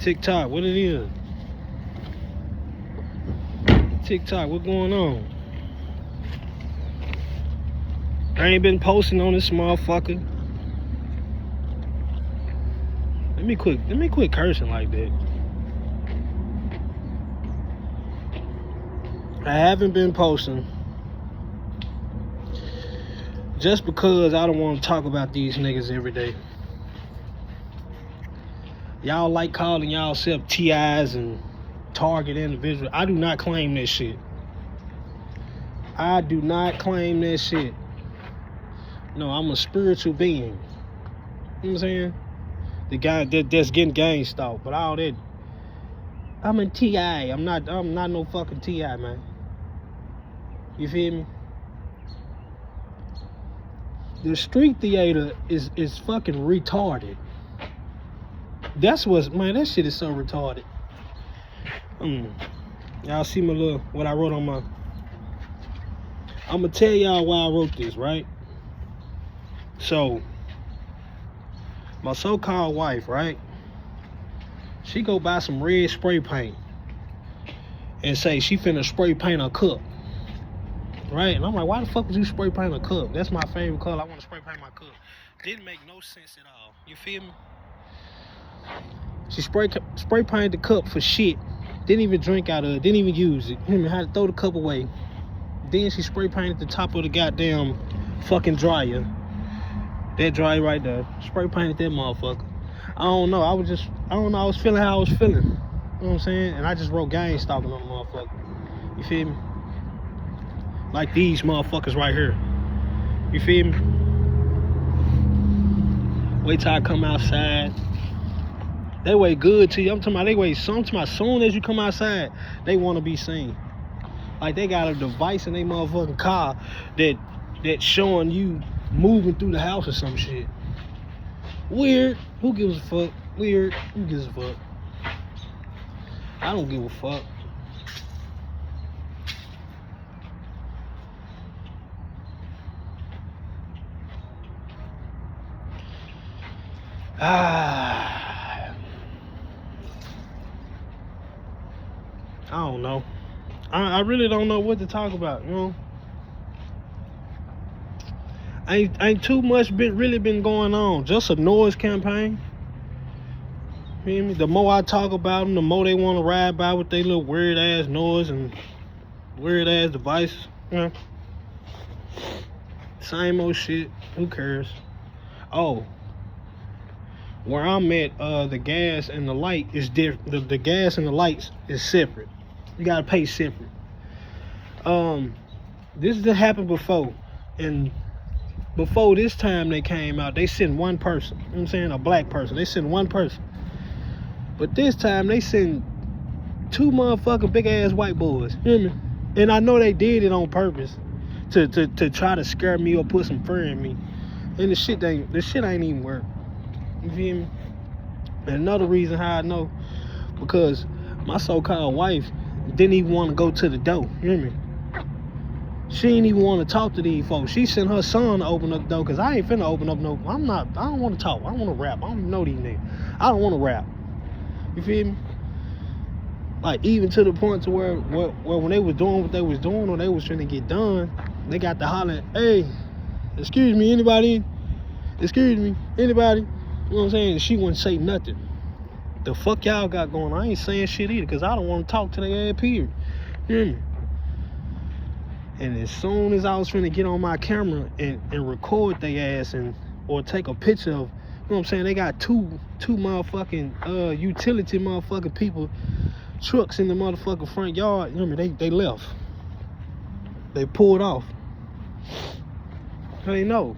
TikTok, what it is? TikTok, what going on? I ain't been posting on this motherfucker. Let me quit cursing like that. I haven't been posting just because I don't want to talk about these niggas every day. Y'all like calling y'all self TIs and target individuals. I do not claim that shit. I do not claim that shit. No, I'm a spiritual being. You know what I'm saying? The guy that's getting gang stalked, but all that. I'm a TI. I'm not no fucking TI, man. You feel me? The street theater is fucking retarded. That's what's, man, that shit is so retarded. Y'all see my little, what I wrote on my, I'm gonna tell y'all why I wrote this, right? So, my so-called wife, right? She go buy some red spray paint and say she finna spray paint a cup. Right? And I'm like, why the fuck would you spray paint a cup? That's my favorite color. I want to spray paint my cup. Didn't make no sense at all. You feel me? She spray painted the cup for shit. Didn't even drink out of it. Didn't even use it. Had to throw the cup away. Then she spray painted the top of the goddamn fucking dryer. That dryer right there. Spray painted that motherfucker. I don't know. I was feeling how I was feeling. You know what I'm saying? And I just wrote gangstalking on the motherfucker. You feel me? Like these motherfuckers right here. You feel me? Wait till I come outside. They wait good to you. I'm talking about they wait as soon as you come outside, they want to be seen. Like they got a device in their motherfucking car that showing you moving through the house or some shit. Weird. Who gives a fuck? Weird. Who gives a fuck? I don't give a fuck. I don't know. I really don't know what to talk about, you know. Ain't too much really been going on. Just a noise campaign. You hear me? The more I talk about them, the more they want to ride by with their little weird ass noise and weird ass devices. You know? Same old shit. Who cares? Oh. Where I'm at, the gas and the light is different. The gas and the lights is separate. You gotta pay separate. This done happened before, and before this time they came out, they sent one person. You know what I'm saying? A black person. They sent one person. But this time they sent two motherfucking big ass white boys. You hear me? And I know they did it on purpose to try to scare me or put some fear in me. And the shit ain't even work. You feel me? And another reason how I know, because my so-called wife didn't even want to go to the door. You hear me? She didn't even want to talk to these folks. She sent her son to open up the door, because I ain't finna open up no. I don't want to talk. I don't want to rap. I don't know these niggas. I don't want to rap. You feel me? Like, even to the point to where when they was doing what they was doing, or they was trying to get done, they got to holler, hey, excuse me, anybody? Excuse me, anybody? You know what I'm saying? And she wouldn't say nothing. The fuck y'all got going on? I ain't saying shit either, because I don't want to talk to their ass, period. You hear me? And as soon as I was trying to get on my camera and record their ass or take a picture of, you know what I'm saying, they got two motherfucking utility motherfucking people, trucks in the motherfucking front yard. You know what I mean? They left. They pulled off. Hey, no.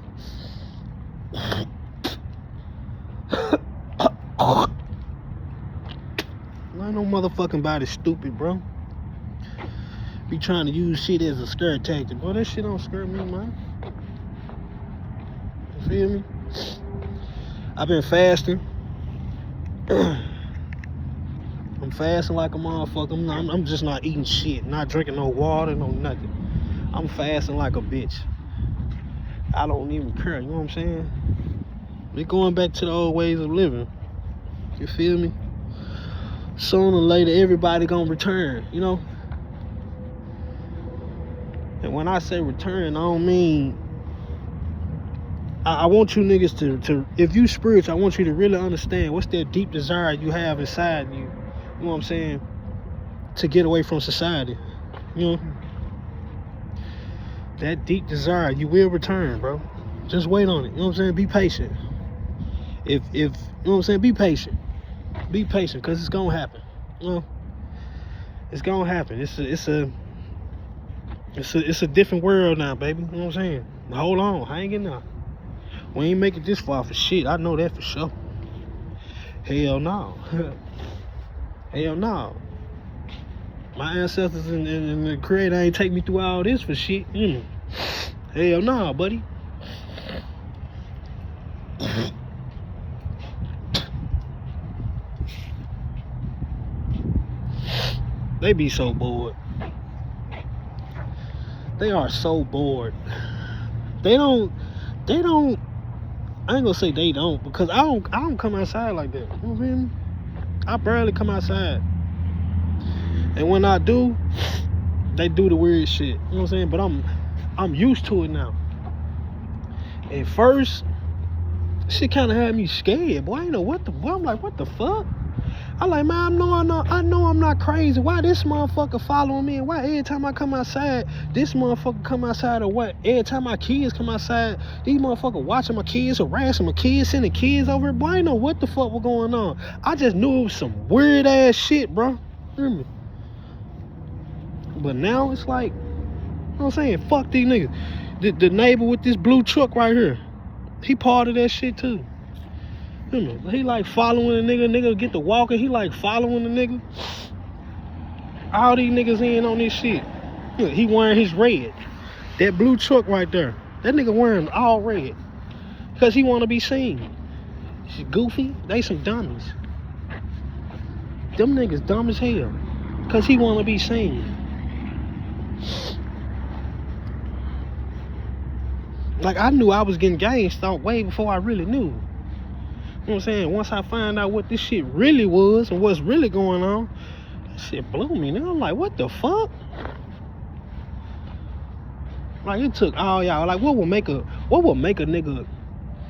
Ain't no motherfucking body stupid, bro. Be trying to use shit as a scare tactic. Boy, that shit don't scare me, man. You feel me? I've been fasting. I'm fasting like a motherfucker. I'm just not eating shit. Not drinking no water, no nothing. I'm fasting like a bitch. I don't even care, you know what I'm saying? We're going back to the old ways of living. You feel me? sooner or later everybody gonna return, you know. And when I say return, I don't mean I want you niggas to if you spiritual, I want you to really understand what's that deep desire you have inside you. You know what I'm saying? To get away from society. You know? That deep desire, you will return, bro. Just wait on it. You know what I'm saying? Be patient. If you know what I'm saying, be patient. Be patient, cause it's gonna happen. You know? It's gonna happen. It's a different world now, baby. You know what I'm saying? Hold on, hang in there. We ain't make it this far for shit. I know that for sure. Hell no. Hell no. My ancestors and the Creator ain't take me through all this for shit. Hell no, buddy. They be so bored. They are so bored. They don't I ain't gonna say they don't, because I don't come outside like that. You know what I mean? I barely come outside. And when I do, they do the weird shit. You know what I'm saying? But I'm used to it now. At first, shit kinda had me scared, boy. I ain't know what the boy. I'm like, what the fuck? I'm like, man, I know I'm not crazy. Why this motherfucker following me? And why every time I come outside, this motherfucker come outside, or what? Every time my kids come outside, these motherfuckers watching my kids, harassing my kids, sending kids over. Boy, I didn't know what the fuck was going on. I just knew it was some weird ass shit, bro. Hear me? But now it's like, you know what I'm saying? Fuck these niggas. The neighbor with this blue truck right here, he part of that shit too. He like following the nigga get to walking, he like following the nigga. All these niggas in on this shit. He wearing his red. That blue truck right there, that nigga wearing all red. Because he want to be seen. She goofy, they some dummies. Them niggas dumb as hell. Because he want to be seen. Like, I knew I was getting gangstalked way before I really knew. You know what I'm saying? Once I find out what this shit really was and what's really going on, that shit blew me. Now I'm like, what the fuck? Like, it took all y'all. Like, what would make a nigga,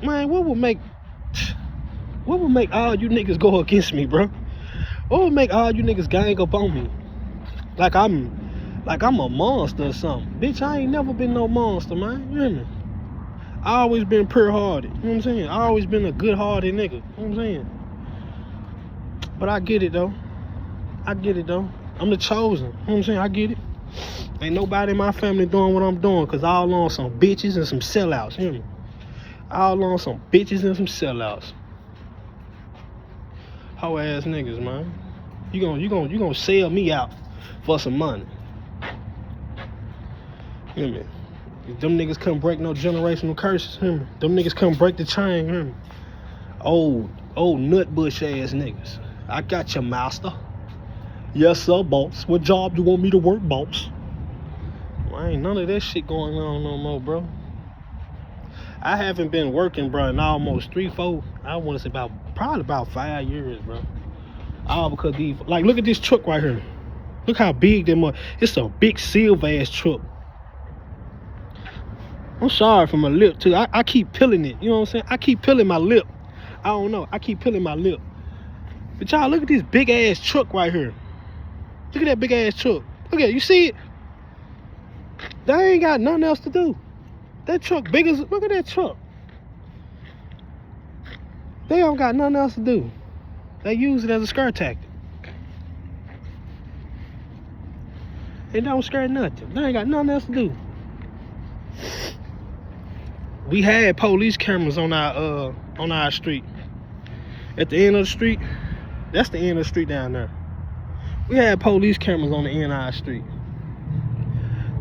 man? What would make all you niggas go against me, bro? What would make all you niggas gang up on me? Like I'm a monster or something. Bitch, I ain't never been no monster, man. You hear me? I always been pure-hearted, you know what I'm saying? I always been a good-hearted nigga, you know what I'm saying? But I get it, though. I'm the chosen, you know what I'm saying? I get it. Ain't nobody in my family doing what I'm doing, because all on some bitches and some sellouts, you hear me? All on some bitches and some sellouts. Hoe-ass niggas, man. You gonna sell me out for some money. You hear me? Them niggas come break no generational curses. Them niggas come break the chain. Old nutbush ass niggas. I got your master. Yes sir, boss. What job you want me to work, boss? Well, ain't none of that shit going on no more, bro. I haven't been working, bro, in almost 3-4. I want to say probably about 5 years, bro. All because these, like, look at this truck right here. Look how big them are. It's a big silver ass truck. I'm sorry for my lip too. I keep peeling it. You know what I'm saying? I keep peeling my lip. I don't know. I keep peeling my lip. But y'all, look at this big ass truck right here. Look at that big ass truck. Look at it. You see it? They ain't got nothing else to do. That truck big as, look at that truck. They don't got nothing else to do. They use it as a scare tactic. It don't scare nothing. They ain't got nothing else to do. We had police cameras on our street. At the end of the street, that's the end of the street down there. We had police cameras on the end of our street.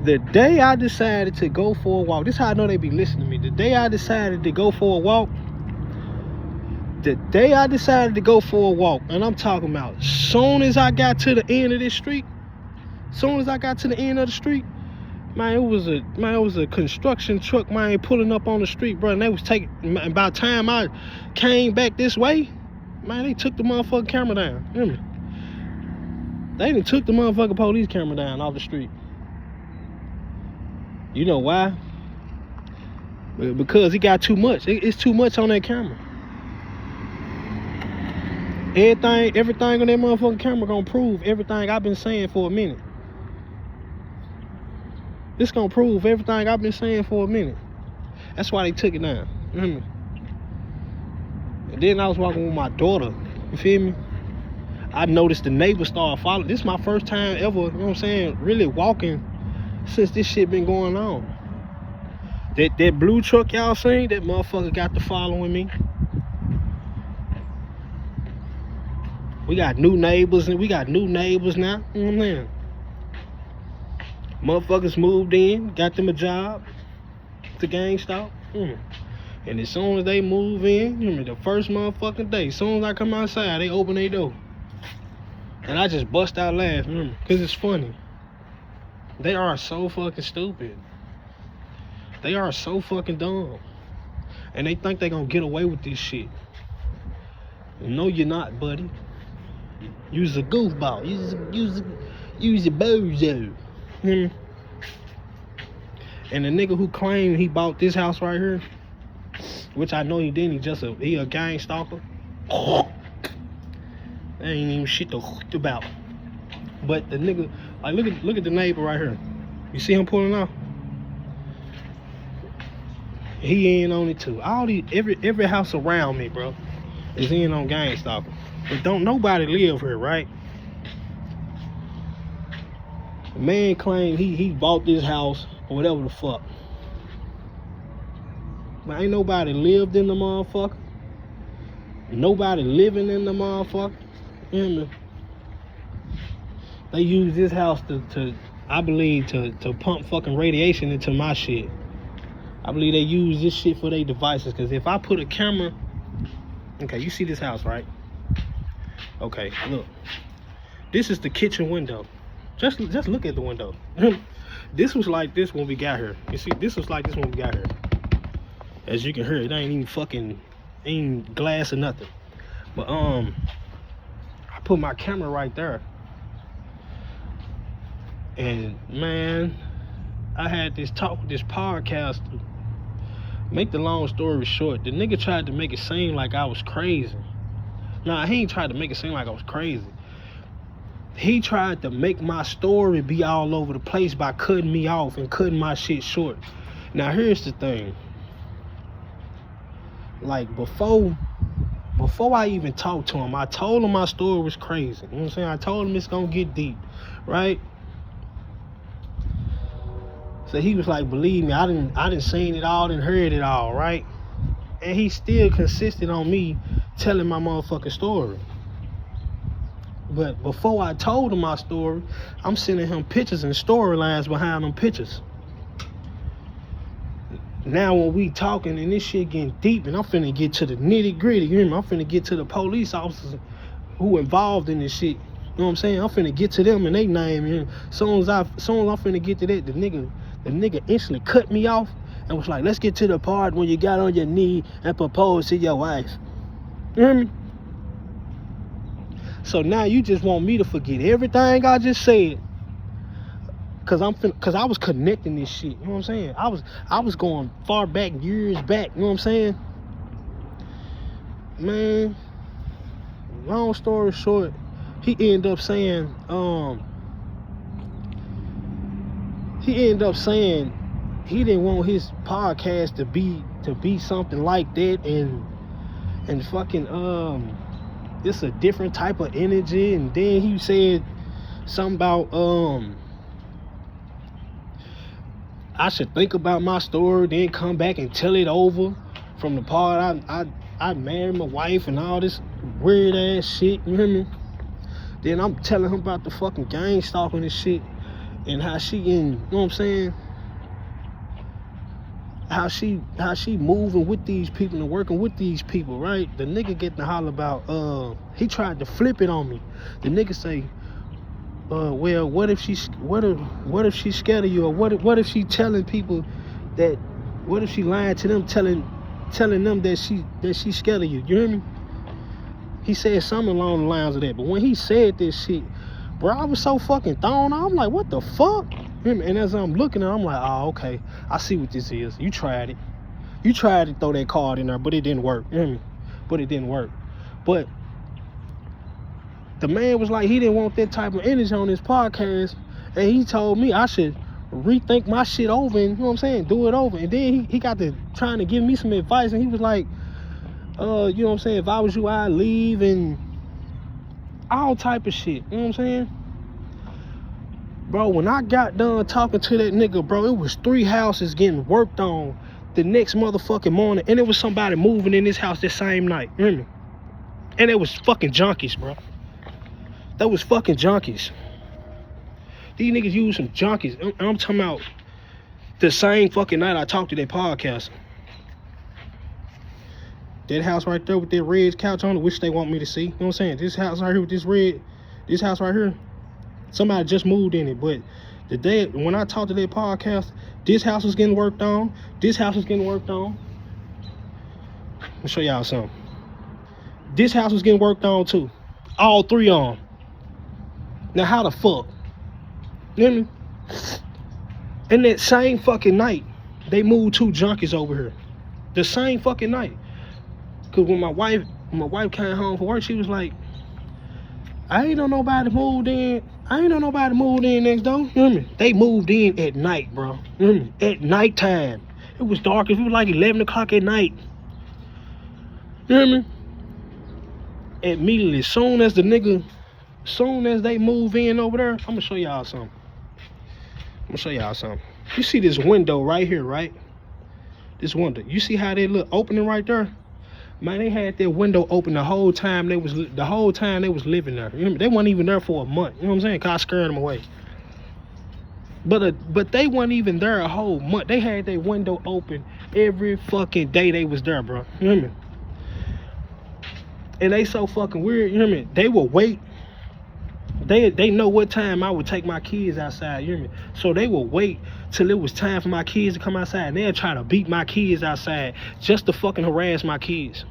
The day I decided to go for a walk, this is how I know they be listening to me. The day I decided to go for a walk, and I'm talking about soon as I got to the end of this street, man, it was a construction truck, man, pulling up on the street, bro. And they was taking, and by the time I came back this way, man, they took the motherfucking camera down. Hear me? They done took the motherfucking police camera down off the street. You know why? Because it got too much. It's too much on that camera. Everything on that motherfucking camera gonna prove everything I've been saying for a minute. It's gonna prove everything I've been saying for a minute. That's why they took it down. You hear me? And then I was walking with my daughter. You feel me? I noticed the neighbors started following. This is my first time ever, you know what I'm saying, really walking since this shit been going on. That blue truck y'all seen, that motherfucker got to following me. We got new neighbors now. You know what I'm saying? Motherfuckers moved in, got them a job to Gangstalk. And as soon as they move in, you know, the first motherfucking day, as soon as I come outside, they open their door. And I just bust out laughing, because it's funny. They are so fucking stupid. They are so fucking dumb. And they think they gonna get away with this shit. No, you're not, buddy. You's a goofball. You's a bozo. And the nigga who claimed he bought this house right here, which I know he didn't, he a gang stalker. There ain't even shit to about. But the nigga, like, look at the neighbor right here. You see him pulling off? He in on it too. Every house around me, bro, is in on gang stalking. But don't nobody live here, right? The man claimed he bought this house or whatever the fuck. But ain't nobody lived in the motherfucker. Nobody living in the motherfucker. You know, they use this house to I believe to pump fucking radiation into my shit. I believe they use this shit for their devices. Cause if I put a camera, okay, you see this house, right? Okay, look. This is the kitchen window. Just look at the window. This was like this when we got here. You see, this was like this when we got here. As you can hear, it ain't even fucking, ain't glass or nothing. But I put my camera right there. And man, I had this talk with this podcaster. Make the long story short, the nigga tried to make it seem like I was crazy. Nah, he ain't tried to make it seem like I was crazy. He tried to make my story be all over the place by cutting me off and cutting my shit short. Now here's the thing. Like before I even talked to him, I told him my story was crazy. You know what I'm saying? I told him it's gonna get deep, right? So he was like, believe me, I didn't seen it all and heard it all, right? And he still consisted on me telling my motherfucking story. But before I told him my story, I'm sending him pictures and storylines behind them pictures. Now when we talking and this shit getting deep and I'm finna get to the nitty gritty, you hear me? I'm finna get to the police officers who involved in this shit. You know what I'm saying? I'm finna get to them and they name. And soon as I'm finna get to that, the nigga instantly cut me off and was like, let's get to the part when you got on your knee and proposed to your wife. You hear me? So now you just want me to forget everything I just said. Cause I was connecting this shit. You know what I'm saying? I was going far back, years back. You know what I'm saying? Man, long story short, he ended up saying he didn't want his podcast to be something like that, and fucking it's a different type of energy. And then he said something about I should think about my story, then come back and tell it over from the part I married my wife and all this weird ass shit. You hear me? Then I'm telling him about the fucking gang stalking and shit, and how she you know what I'm saying? How she moving with these people and working with these people, right? The nigga getting to holler about he tried to flip it on me. The nigga say, well, what if she's scared of you, or what if she telling people that, what if she lying to them, telling them that she's scared of you? You hear me? He said something along the lines of that. But when he said this shit, Bro, I was so fucking thrown off. I'm like, what the fuck? And as I'm looking at it, I'm like, oh, okay. I see what this is. You tried it. You tried to throw that card in there, but it didn't work. You hear me? But it didn't work. But the man was like, he didn't want that type of energy on his podcast. And he told me I should rethink my shit over and, you know what I'm saying, do it over. And then he got to trying to give me some advice. And he was like, you know what I'm saying, if I was you, I'd leave and all type of shit. You know what I'm saying? Bro, when I got done talking to that nigga, bro, it was 3 houses getting worked on the next motherfucking morning. And it was somebody moving in this house that same night. You hear me? And it was fucking junkies, bro. That was fucking junkies. These niggas use some junkies. I'm talking about the same fucking night I talked to that podcast. That house right there with that red couch on it, which they want me to see. You know what I'm saying? This house right here with this house right here, somebody just moved in it. But the day when I talked to that podcast, this house was getting worked on. This house was getting worked on. Let me show y'all something. This house was getting worked on too. All 3 of them. Now how the fuck? You hear me? And that same fucking night, they moved 2 junkies over here. The same fucking night. Cause when my wife came home from work, she was like, I ain't know nobody moved in. I ain't know nobody moved in next door. You hear me? They moved in at night, bro. You hear me? At nighttime. It was dark. It was like 11 o'clock at night. You hear me? Immediately, soon as they move in over there, I'm gonna show y'all something. You see this window right here, right? This window. You see how they look opening right there? Man, they had their window open the whole time they was living there. You know, they weren't even there for a month. You know what I'm saying? Cause I scared them away. But they weren't even there a whole month. They had their window open every fucking day they was there, bro. You hear me? And they so fucking weird. You hear me? They will wait. They know what time I would take my kids outside. You hear me? So they will wait till it was time for my kids to come outside, and they'll try to beat my kids outside just to fucking harass my kids.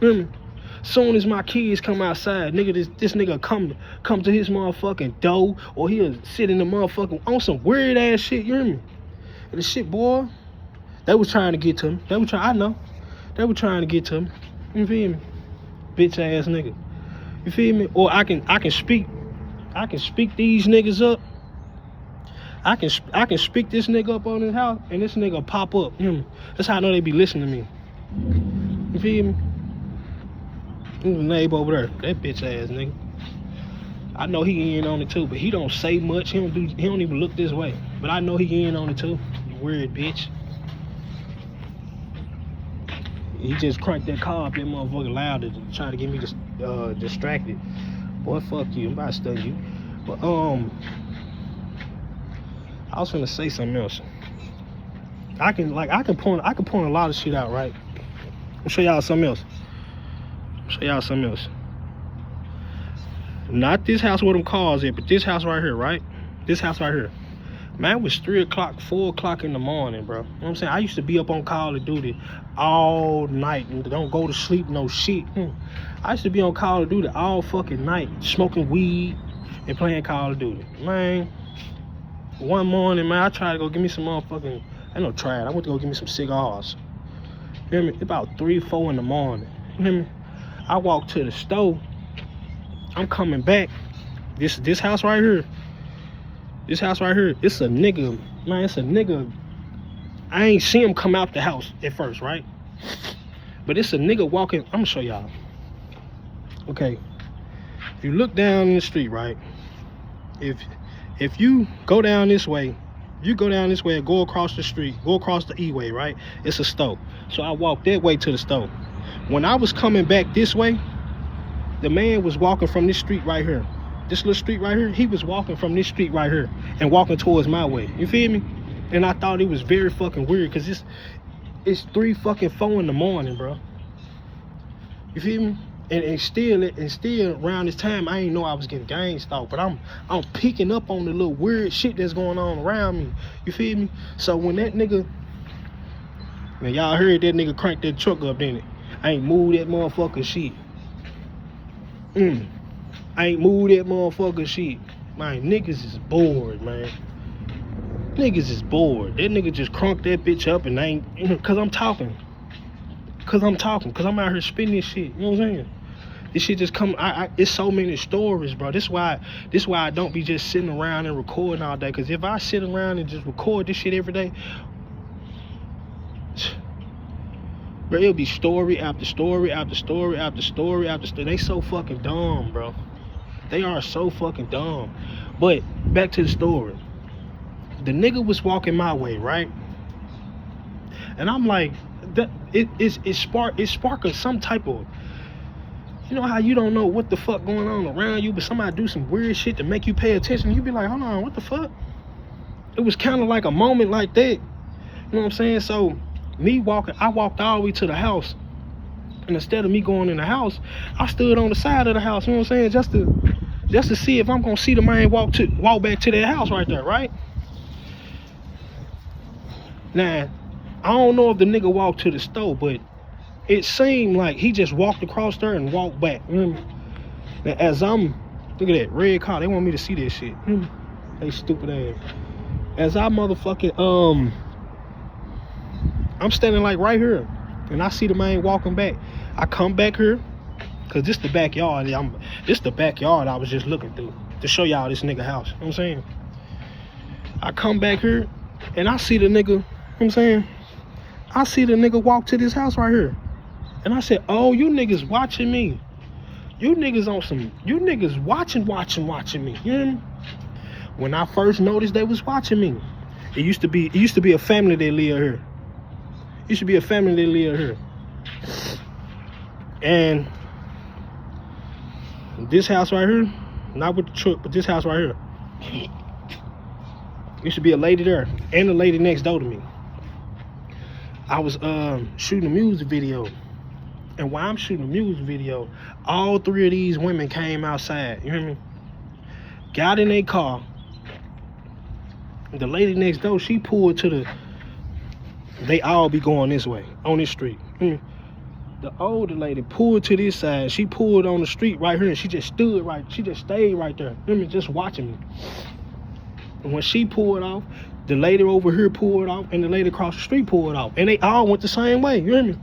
You hear me? Soon as my kids come outside, nigga, this nigga come to his motherfucking door, or he'll sit in the motherfucking on some weird ass shit. You hear me? And the shit, boy, they was trying to get to him. I know. They were trying to get to him. You feel me? Bitch ass nigga. You feel me? Or I can speak these niggas up. I can speak this nigga up on his house, and this nigga pop up. You know, that's how I know they be listening to me. You feel me? There's a neighbor over there, that bitch ass nigga. I know he in on it too, but he don't say much. He don't even look this way. But I know he in on it too. You weird bitch. He just cranked that car up that motherfucker loud to try to get me distracted. Boy, fuck you. I'm about to study you. But I was finna say something else. I can point a lot of shit out, right? I'll show y'all something else. Not this house where them cars at, but this house right here, right? This house right here. Man, it was 3 o'clock, 4 o'clock in the morning, bro. You know what I'm saying? I used to be up on Call of Duty all night and don't go to sleep, no shit. I used to be on Call of Duty all fucking night, smoking weed and playing Call of Duty. Man, one morning, man, I tried to go get me some motherfucking, I went to go get me some cigars. You hear me? About 3, 4 in the morning. You hear me? I walked to the store. I'm coming back. This house right here. It's a nigga, man, it's a nigga. I ain't see him come out the house at first, right? But it's a nigga walking. I'm gonna show y'all. Okay. If you look down the street, right? If you go down this way, and go across the street, go across the E-way, right? It's a store. So I walked that way to the store. When I was coming back this way, the man was walking from this street right here. This little street right here, he was walking from this street right here and walking towards my way. You feel me? And I thought it was very fucking weird because it's 3 fucking 4 in the morning, bro. You feel me? And still around this time, I ain't know I was getting gangstalked, but I'm picking up on the little weird shit that's going on around me. You feel me? So when that nigga, man, y'all heard that nigga crank that truck up, didn't it? I ain't moved that motherfucking shit. I ain't moved that motherfucker shit. Man, niggas is bored, man. Niggas is bored. That nigga just crunked that bitch up and ain't, cause I'm talking. Cause I'm out here spitting this shit. You know what I'm saying? This shit just come. It's so many stories, bro. This why I don't be just sitting around and recording all day. Cause if I sit around and just record this shit every day, bro, it'll be story after story after story after story after story. They so fucking dumb, bro. They are so fucking dumb. But back to the story. The nigga was walking my way, right? And I'm like, it sparked some type of, you know how you don't know what the fuck going on around you, but somebody do some weird shit to make you pay attention. You be like, hold on, what the fuck? It was kind of like a moment like that. You know what I'm saying? So me walking, I walked all the way to the house. And instead of me going in the house, I stood on the side of the house, you know what I'm saying? Just to see if I'm gonna see the man walk back to that house right there, right? Now, I don't know if the nigga walked to the store, but it seemed like he just walked across there and walked back. Now, as I'm, look at that red car, they want me to see that shit. They stupid ass. As I motherfucking, I'm standing like right here, and I see the man walking back. I come back here, cause this the backyard. This the backyard I was just looking through to show y'all this nigga house. You know what I'm saying? I come back here, and I see the nigga. You know what I'm saying? I see the nigga walk to this house right here. And I said, oh, you niggas watching me. You niggas on some, you niggas watching me. You know what I mean? When I first noticed they was watching me, it used to be a family that lived here. It used to be a family that lived here. And this house right here, not with the truck, but this house right here, used to be a lady there and a lady next door to me. I was shooting a music video, and while I'm shooting a music video, all three of these women came outside. You hear me? Got in their car. The lady next door, she pulled to the. They all be going this way on this street. The older lady pulled to this side. She pulled on the street right here, and she just stood right. She just stayed right there. You hear me? Just watching me. And when she pulled off, the lady over here pulled off, and the lady across the street pulled off. And they all went the same way, you hear me?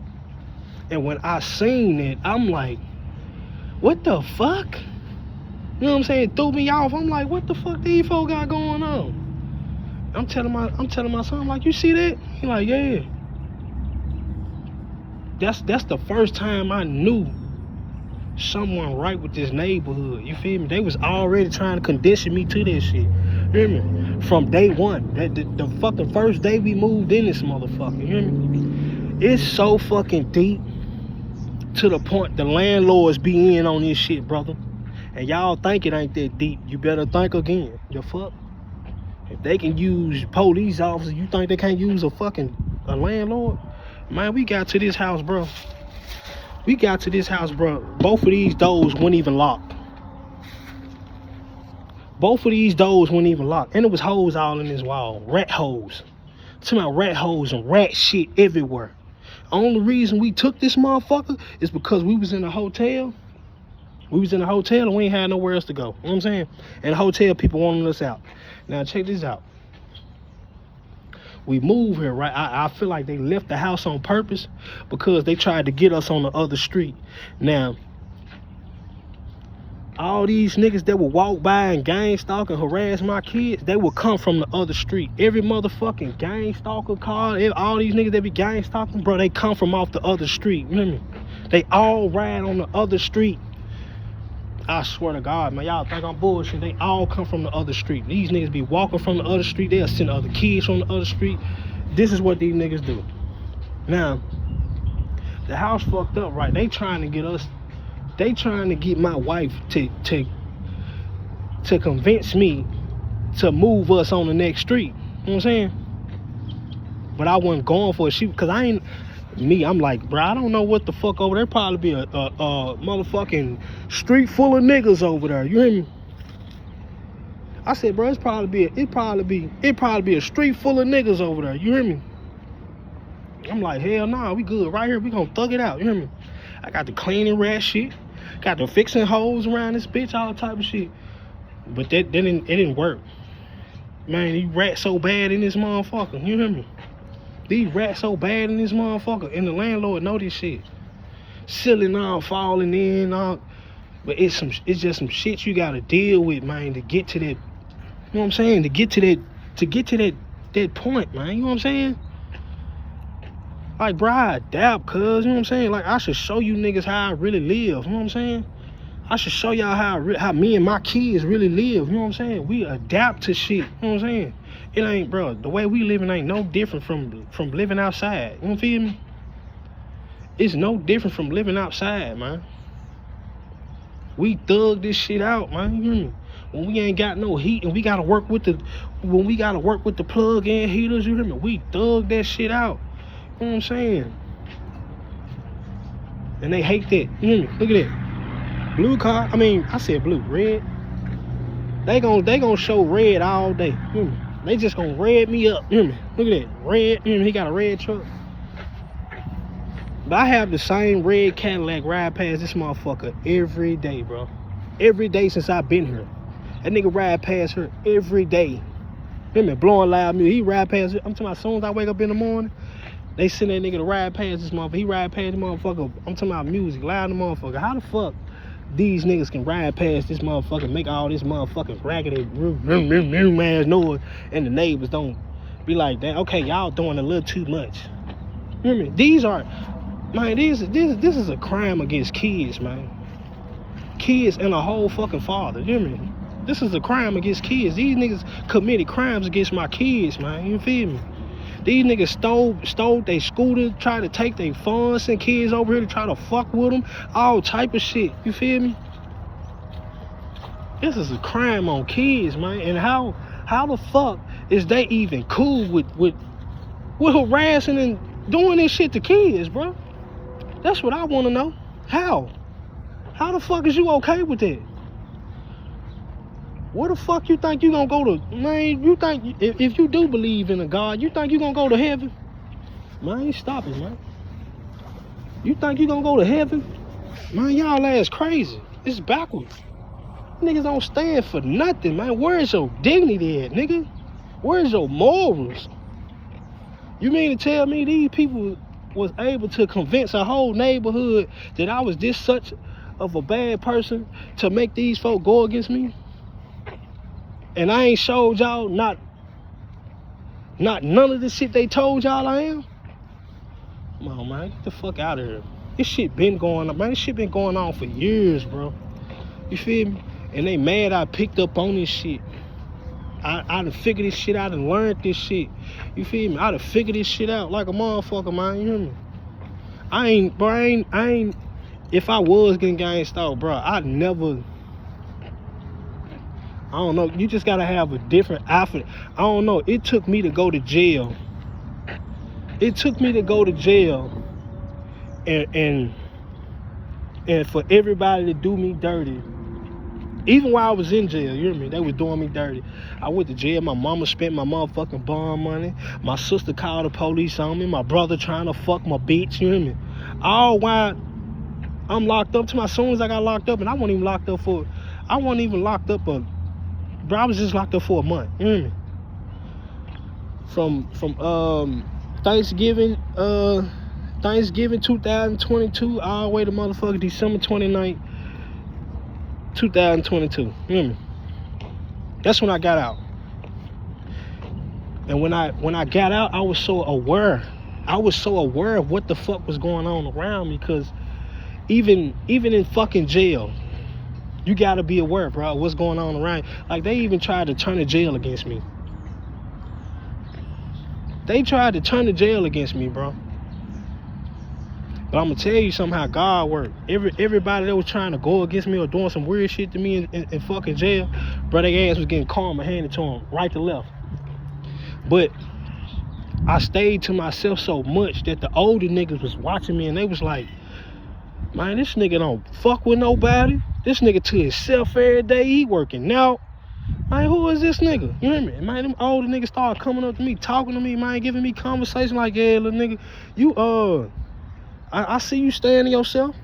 And when I seen it, I'm like, what the fuck? You know what I'm saying? It threw me off. I'm like, what the fuck these folks got going on? I'm telling my son, I'm like, you see that? He like, yeah. That's the first time I knew someone right with this neighborhood. You feel me? They was already trying to condition me to this shit. You hear me? From day one. The fucking first day we moved in this motherfucker. You hear me? It's so fucking deep to the point the landlords be in on this shit, brother. And y'all think it ain't that deep. You better think again. The fuck? If they can use police officers, you think they can't use a landlord? Man, we got to this house, bro. Both of these doors weren't even locked. And it was holes all in this wall. Rat holes. I'm talking about rat holes and rat shit everywhere. Only reason we took this motherfucker is because we was in a hotel. And we ain't had nowhere else to go. You know what I'm saying? And the hotel people wanted us out. Now check this out. We moved here, right? I feel like they left the house on purpose because they tried to get us on the other street. Now, all these niggas that would walk by and gang stalk and harass my kids, they would come from the other street. Every motherfucking gang stalker car, all these niggas that be gang stalking, bro, they come from off the other street. You know what I mean? They all ride on the other street. I swear to God, man, y'all think I'm bullshit. They all come from the other street. These niggas be walking from the other street. They'll send other kids from the other street. This is what these niggas do. Now, the house fucked up, right? They trying to get my wife to convince me to move us on the next street. You know what I'm saying? But I wasn't going for it. Because I'm like, bro, I don't know what the fuck over there. Probably be a motherfucking street full of niggas over there. You hear me? I said, bro, it probably be a street full of niggas over there. You hear me? I'm like, hell nah, we good right here. We gonna thug it out. You hear me? I got the cleaning rat shit. Got the fixing holes around this bitch, all type of shit. But it didn't work. Man, these rats so bad in this motherfucker. You hear me? These rats so bad in this motherfucker. And the landlord know this shit. Ceiling all falling in, all. But it's just some shit you gotta deal with, man, to get to that. You know what I'm saying? To get to that point, man. You know what I'm saying? Like, bro, I adapt, cuz. You know what I'm saying? Like, I should show you niggas how I really live. You know what I'm saying? I should show y'all how me and my kids really live. You know what I'm saying? We adapt to shit. You know what I'm saying? It ain't, bro, the way we living ain't no different from living outside. You feel me? It's no different from living outside, man. We thug this shit out, man. You hear me? When we ain't got no heat and we gotta work with the plug-in heaters, you hear me? We thug that shit out. You know what I'm saying? And they hate that. You hear me? Look at that. Blue car, I said blue, red. They gon' show red all day. You hear me? They just gonna red me up. You hear me? Look at that, red. You hear me? He got a red truck. But I have the same red Cadillac ride past this motherfucker every day, bro. Every day since I've been here. That nigga ride past her every day. Hear me? Blowing loud music. He ride past her. I'm talking about as soon as I wake up in the morning, they send that nigga to ride past this motherfucker. He ride past the motherfucker. I'm talking about music, loud the motherfucker. How the fuck these niggas can ride past this motherfucker, make all this motherfucking raggedy ass noise, and the neighbors don't be like that? Okay, y'all doing a little too much. You hear me? These are, man, this is a crime against kids, man. Kids and a whole fucking father. You hear me? This is a crime against kids. These niggas committed crimes against my kids, man. You feel me? These niggas stole their scooter, tried to take their funds and kids over here to try to fuck with them. All type of shit. You feel me? This is a crime on kids, man. And how the fuck is they even cool with harassing and doing this shit to kids, bro? That's what I want to know. How the fuck is you okay with that? Where the fuck you think you gonna go to, man? You think if you do believe in a God, you think you gonna go to heaven? Man, stop it, man. You think you gonna go to heaven? Man, y'all ass crazy. It's backwards. Niggas don't stand for nothing, man. Where's your dignity at, nigga? Where's your morals? You mean to tell me these people was able to convince a whole neighborhood that I was this such of a bad person to make these folk go against me? And I ain't showed y'all not none of the shit they told y'all I am? Come on, man. Get the fuck out of here. This shit been going on, man. This shit been going on for years, bro. You feel me? And they mad I picked up on this shit. I done figured this shit out and learned this shit. You feel me? I done figured this shit out like a motherfucker, man. You hear me? I ain't, if I was getting gangstalked, bro, I'd never, I don't know, you just gotta have a different outfit. I don't know, it took me to go to jail. It took me to go to jail and for everybody to do me dirty. Even while I was in jail, you hear me? They was doing me dirty. I went to jail. My mama spent my motherfucking bond money. My sister called the police on me. My brother trying to fuck my bitch, you hear me? All while I'm locked up. As soon as I got locked up, and I wasn't even locked up for, bro, I was just locked up for a month, you hear me? From Thanksgiving 2022 all the way to motherfucking December 29th, 2022. You hear me? That's when I got out. And when I got out, I was so aware. I was so aware of what the fuck was going on around me, because even in fucking jail, you gotta be aware, bro, what's going on around. Like, they even tried to turn the jail against me. They tried to turn the jail against me, bro. But I'm gonna tell you something, how God worked. Everybody that was trying to go against me or doing some weird shit to me in fucking jail, bro, their ass was getting karma handed to them, right to left. But I stayed to myself so much that the older niggas was watching me and they was like, man, this nigga don't fuck with nobody. This nigga to himself every day, he working out. Man, who is this nigga? You hear me? Man, them older niggas started coming up to me, talking to me, man, giving me conversation like, yeah, little nigga, you, I see you staying to yourself.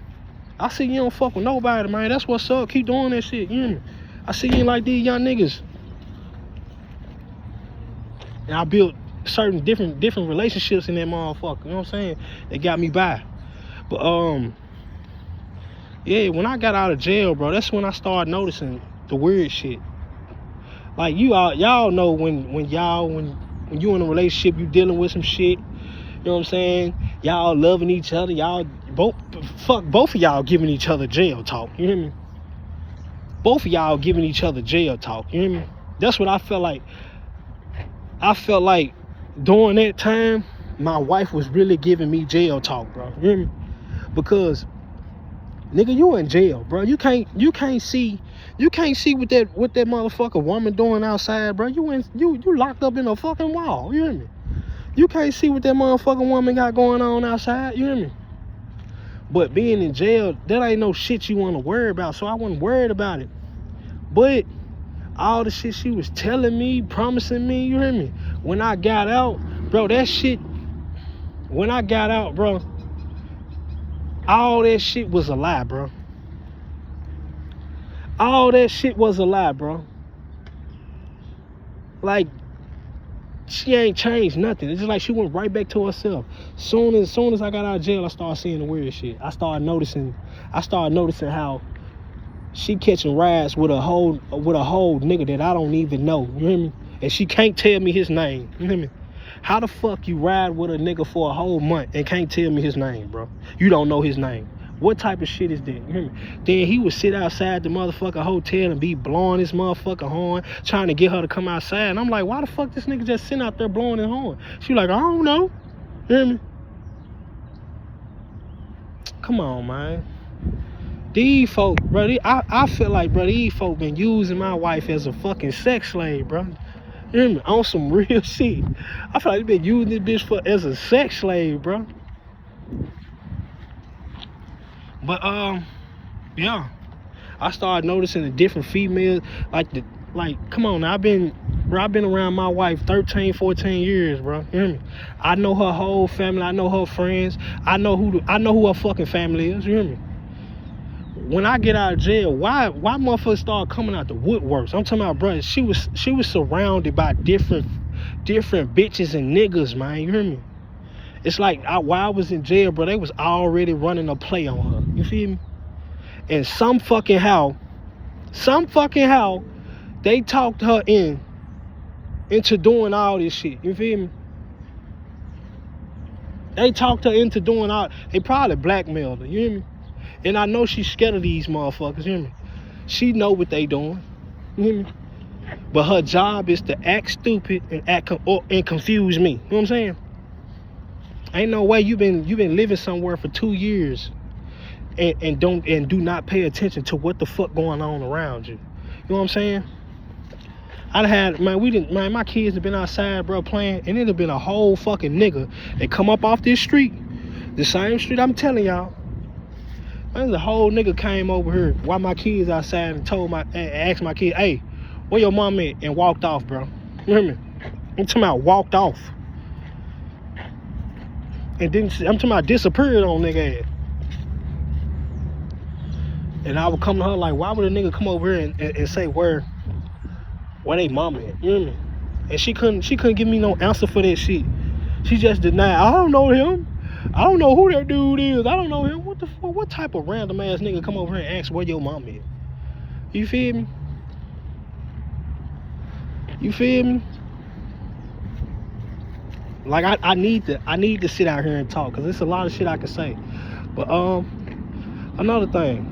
I see you don't fuck with nobody, man. That's what's up. Keep doing that shit. You hear me? I see you ain't like these young niggas. And I built certain different relationships in that motherfucker. You know what I'm saying? They got me by. But yeah, when I got out of jail, bro, that's when I started noticing the weird shit. Like y'all know when you in a relationship, you dealing with some shit. You know what I'm saying? Y'all loving each other. Y'all both of y'all giving each other jail talk. You hear me? Both of y'all giving each other jail talk. You hear me? That's what I felt like. I felt like during that time, my wife was really giving me jail talk, bro. You hear me? Because nigga, you in jail, bro. You can't see what that motherfucker woman doing outside, bro. You locked up in a fucking wall. You hear me? You can't see what that motherfucking woman got going on outside. You hear me? But being in jail, that ain't no shit you want to worry about. So I wasn't worried about it. But all the shit she was telling me, promising me, you hear me? When I got out, bro, that shit. When I got out, bro, all that shit was a lie, bro. All that shit was a lie, bro. Like, she ain't changed nothing. It's just like she went right back to herself. Soon as I got out of jail, I started seeing the weird shit. I started noticing how she catching rides with a whole nigga that I don't even know. You hear me? And she can't tell me his name. You hear me? How the fuck you ride with a nigga for a whole month and can't tell me his name, bro? You don't know his name. What type of shit is that? You hear me? Then he would sit outside the motherfucking hotel and be blowing his motherfucking horn, trying to get her to come outside. And I'm like, why the fuck this nigga just sitting out there blowing his horn? She like, I don't know. You hear me? Come on, man. These folk, bro, I feel like, bro, these folk been using my wife as a fucking sex slave, bro. You hear me? On some real shit. I feel like they been using this bitch as a sex slave, bro. But yeah, I started noticing the different females. Like come on now, I've been around my wife 13, 14 years, bro. You hear me? I know her whole family. I know her friends. I know who her fucking family is. You hear me? When I get out of jail, why motherfuckers start coming out the woodworks? I'm talking about, bro, she was surrounded by different bitches and niggas, man. You hear me? It's like while I was in jail, bro, they was already running a play on her. You feel me? And some fucking how, they talked her into doing all this shit. You feel me? They talked her into doing all. They probably blackmailed her. You hear me? And I know she's scared of these motherfuckers, you hear me? She know what they doing, you hear me? But her job is to act stupid and confuse me. You know what I'm saying? Ain't no way you been living somewhere for 2 years and do not pay attention to what the fuck going on around you. You know what I'm saying? My kids have been outside, bro, playing, and it'd have been a whole fucking nigga that come up off this street, the same street I'm telling y'all. There's a whole nigga came over here while my kids outside and asked my kid, hey, where your mom at? And walked off, bro. You hear me? I'm talking about walked off. And then I'm talking about disappeared on nigga ass. And I would come to her like, why would a nigga come over here and say where they mama at? You hear me? And she couldn't give me no answer for that shit. She just denied, I don't know him. I don't know who that dude is. I don't know him. What the fuck? What type of random ass nigga come over here and ask where your mom is? You feel me? You feel me? Like I need to sit out here and talk because there's a lot of shit I can say. But another thing.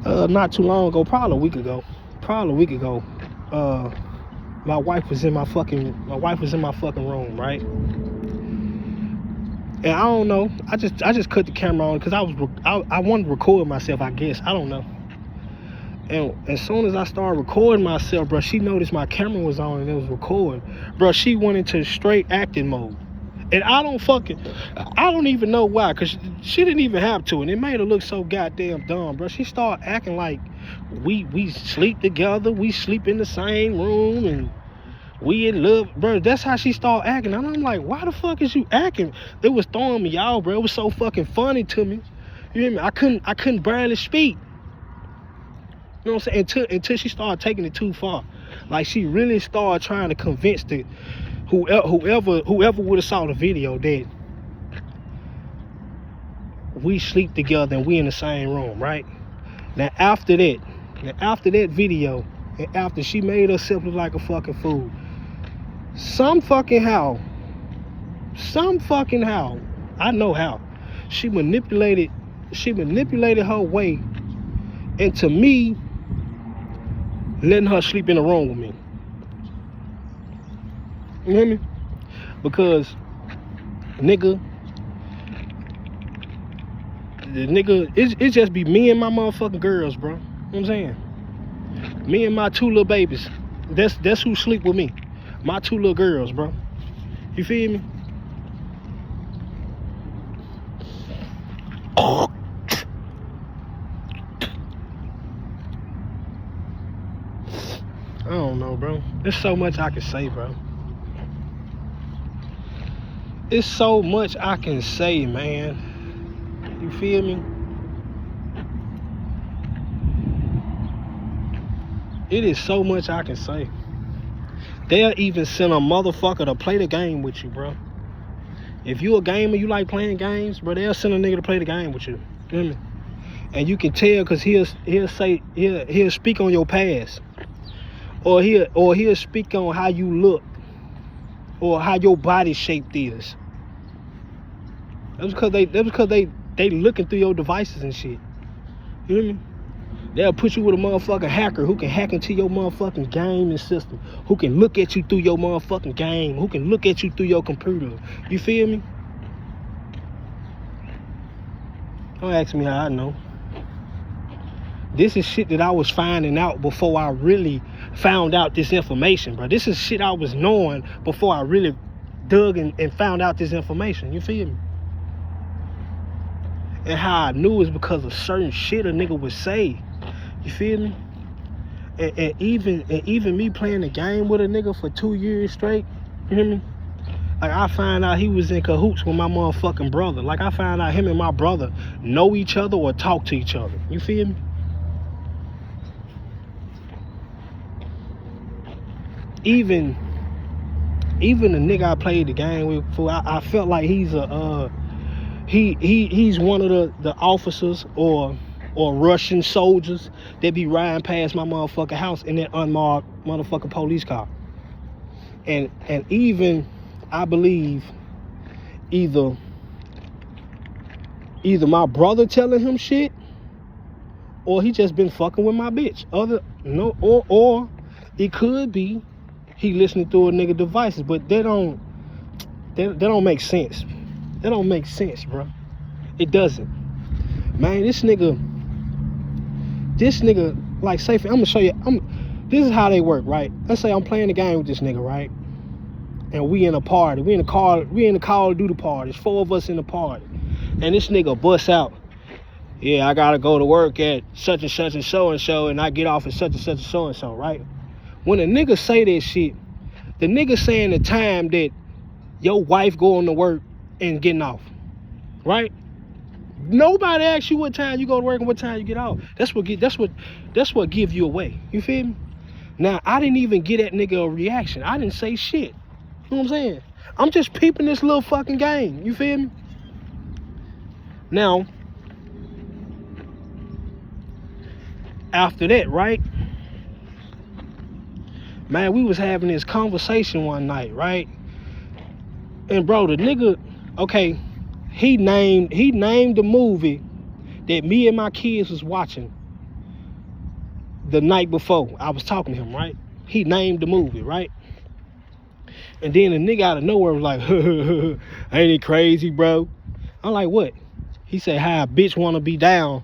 Not too long ago, probably a week ago, my wife was in my fucking room, right? And I don't know. I just cut the camera on because I wanted to record myself. I guess I don't know. And as soon as I started recording myself, bro, she noticed my camera was on and it was recording. Bro, she went into straight acting mode. And I don't even know why, because she didn't even have to. And it made her look so goddamn dumb, bro. She started acting like we sleep together. We sleep in the same room and we in love, bro. That's how she started acting. And I'm like, why the fuck is you acting? It was throwing me out, bro. It was so fucking funny to me. You hear me? I couldn't barely speak. You know what I'm saying? Until she started taking it too far. Like she really started trying to convince whoever would have saw the video that we sleep together and we in the same room, right? Now after that video, and after she made herself look like a fucking fool, some fucking how, I know how, she manipulated her way into me letting her sleep in the room with me. You hear me? Because it just be me and my motherfucking girls, bro. You know what I'm saying? Me and my 2 little babies. That's who sleep with me. My 2 little girls, bro. You feel me? I don't know, bro. There's so much I can say, bro. It's so much I can say, man. You feel me? It is so much I can say. They'll even send a motherfucker to play the game with you, bro. If you a gamer, you like playing games, bro, they'll send a nigga to play the game with you. You hear me? And you can tell because he'll speak on your past. Or he'll speak on how you look. Or how your body shaped is. That's because they looking through your devices and shit. You hear me? They'll put you with a motherfucking hacker who can hack into your motherfucking gaming system, who can look at you through your motherfucking game, who can look at you through your computer. You feel me? Don't ask me how I know. This is shit that I was finding out before I really found out this information, bro. This is shit I was knowing before I really dug and found out this information. You feel me? And how I knew is because of certain shit a nigga would say. You feel me? And even me playing the game with a nigga for 2 years straight. You hear me? Like I found out he was in cahoots with my motherfucking brother. Like I found out him and my brother know each other or talk to each other. You feel me? Even the nigga I played the game with, I felt like he's he's one of the officers or Russian soldiers that be riding past my motherfucking house in that unmarked motherfucking police car. And even I believe either my brother telling him shit or he just been fucking with my bitch. Or it could be he listening through a nigga devices, but they don't make sense. That don't make sense, bro. It doesn't. Man, this nigga, like, say, I'm gonna show you, this is how they work, right? Let's say I'm playing the game with this nigga, right? And we in a party, we in the Call of Duty party. There's 4 of us in the party. And this nigga busts out, yeah, I gotta go to work at such and such and so, and I get off at such and such and so, right? When a nigga say that shit, the nigga saying the time that your wife going to work and getting off, right? Nobody asks you what time you go to work and what time you get off. That's what give you away. You feel me? Now I didn't even get that nigga a reaction. I didn't say shit. You know what I'm saying? I'm just peeping this little fucking game. You feel me? Now, after that, right? Man, we was having this conversation one night, right? And bro, the nigga, okay, he named the movie that me and my kids was watching the night before I was talking to him, right? He named the movie, right? And then the nigga out of nowhere was like, ain't it crazy, bro? I'm like, what? He said, how a bitch wanna be down.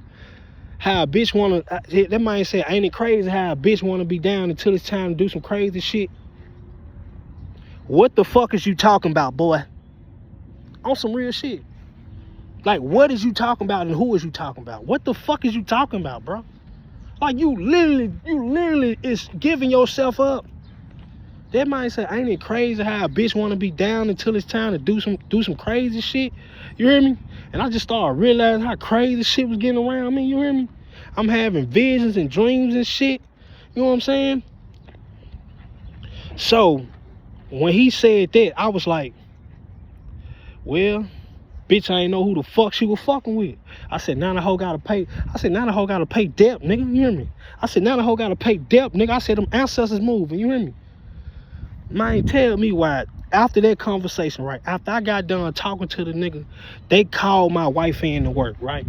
How a bitch wanna, that man said, ain't it crazy how a bitch wanna be down until it's time to do some crazy shit? What the fuck is you talking about, boy? On some real shit. Like, what is you talking about and who is you talking about? What the fuck is you talking about, bro? Like, you literally is giving yourself up That man said, ain't it crazy how a bitch want to be down until it's time to do some crazy shit? You hear me? And I just started realizing how crazy shit was getting around me. You hear me? I'm having visions and dreams and shit. You know what I'm saying? So when he said that, I was like, well, bitch, I ain't know who the fuck she was fucking with. I said, now the hoe gotta pay. I said, now the hoe gotta pay debt, nigga. You hear me? I said, now the hoe gotta pay debt, nigga. I said, them ancestors moving. You hear me? Man, tell me why. After that conversation, right? After I got done talking to the nigga, they called my wife in to work, right?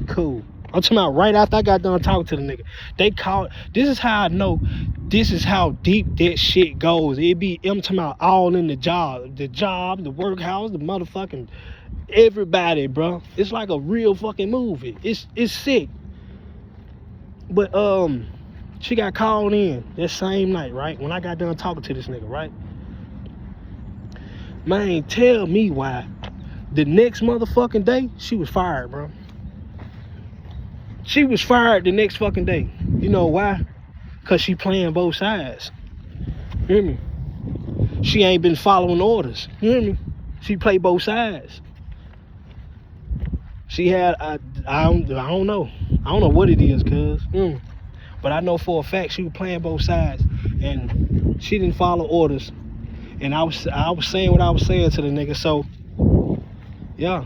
Cool. I'm talking about right after I got done talking to the nigga. They called. This is how I know. This is how deep that shit goes. I'm talking about all in the job, the workhouse, the motherfucking everybody, bro. It's like a real fucking movie. It's sick. But she got called in that same night, right? When I got done talking to this nigga, right? Man, tell me why. The next motherfucking day, she was fired, bro. She was fired the next fucking day. You know why? Cause she playing both sides. You hear me? She ain't been following orders. You hear me? She played both sides. She had I don't know. I don't know what it is, cuz. But I know for a fact she was playing both sides, and she didn't follow orders. And I was saying what I was saying to the nigga. So yeah,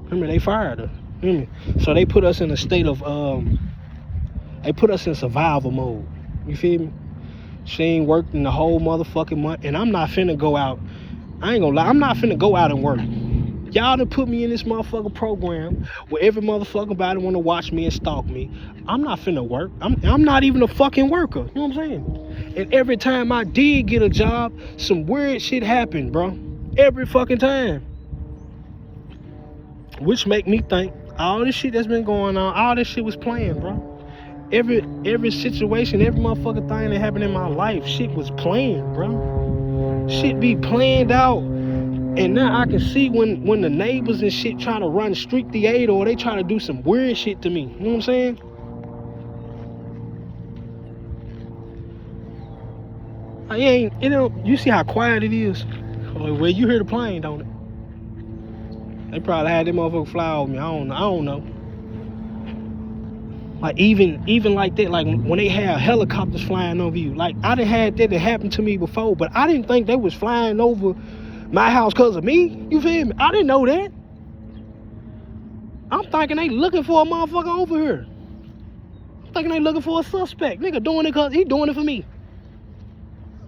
remember they fired her. So they put us in a state of they put us in survival mode. You feel me? She ain't worked in the whole motherfucking month, and I'm not finna go out. I ain't gonna lie, I'm not finna go out and work. Y'all done put me in this motherfucking program where every motherfucking body wanna watch me and stalk me. I'm not finna work. I'm not even a fucking worker. You know what I'm saying? And every time I did get a job, some weird shit happened, bro. Every fucking time. Which make me think all this shit that's been going on, all this shit was playing, bro. Every situation, every motherfucking thing that happened in my life, shit was playing, bro. Shit be planned out. And now I can see when the neighbors and shit try to run street theater, or they try to do some weird shit to me. You know what I'm saying? You see how quiet it is? Well, you hear the plane, don't it? They probably had them motherfucker fly over me. I don't know. Like even like that, like when they have helicopters flying over you. Like I done had that happen to me before, but I didn't think they was flying over my house because of me. You feel me? I didn't know that. I'm thinking they looking for a motherfucker over here. I'm thinking they looking for a suspect. Nigga doing it because he doing it for me.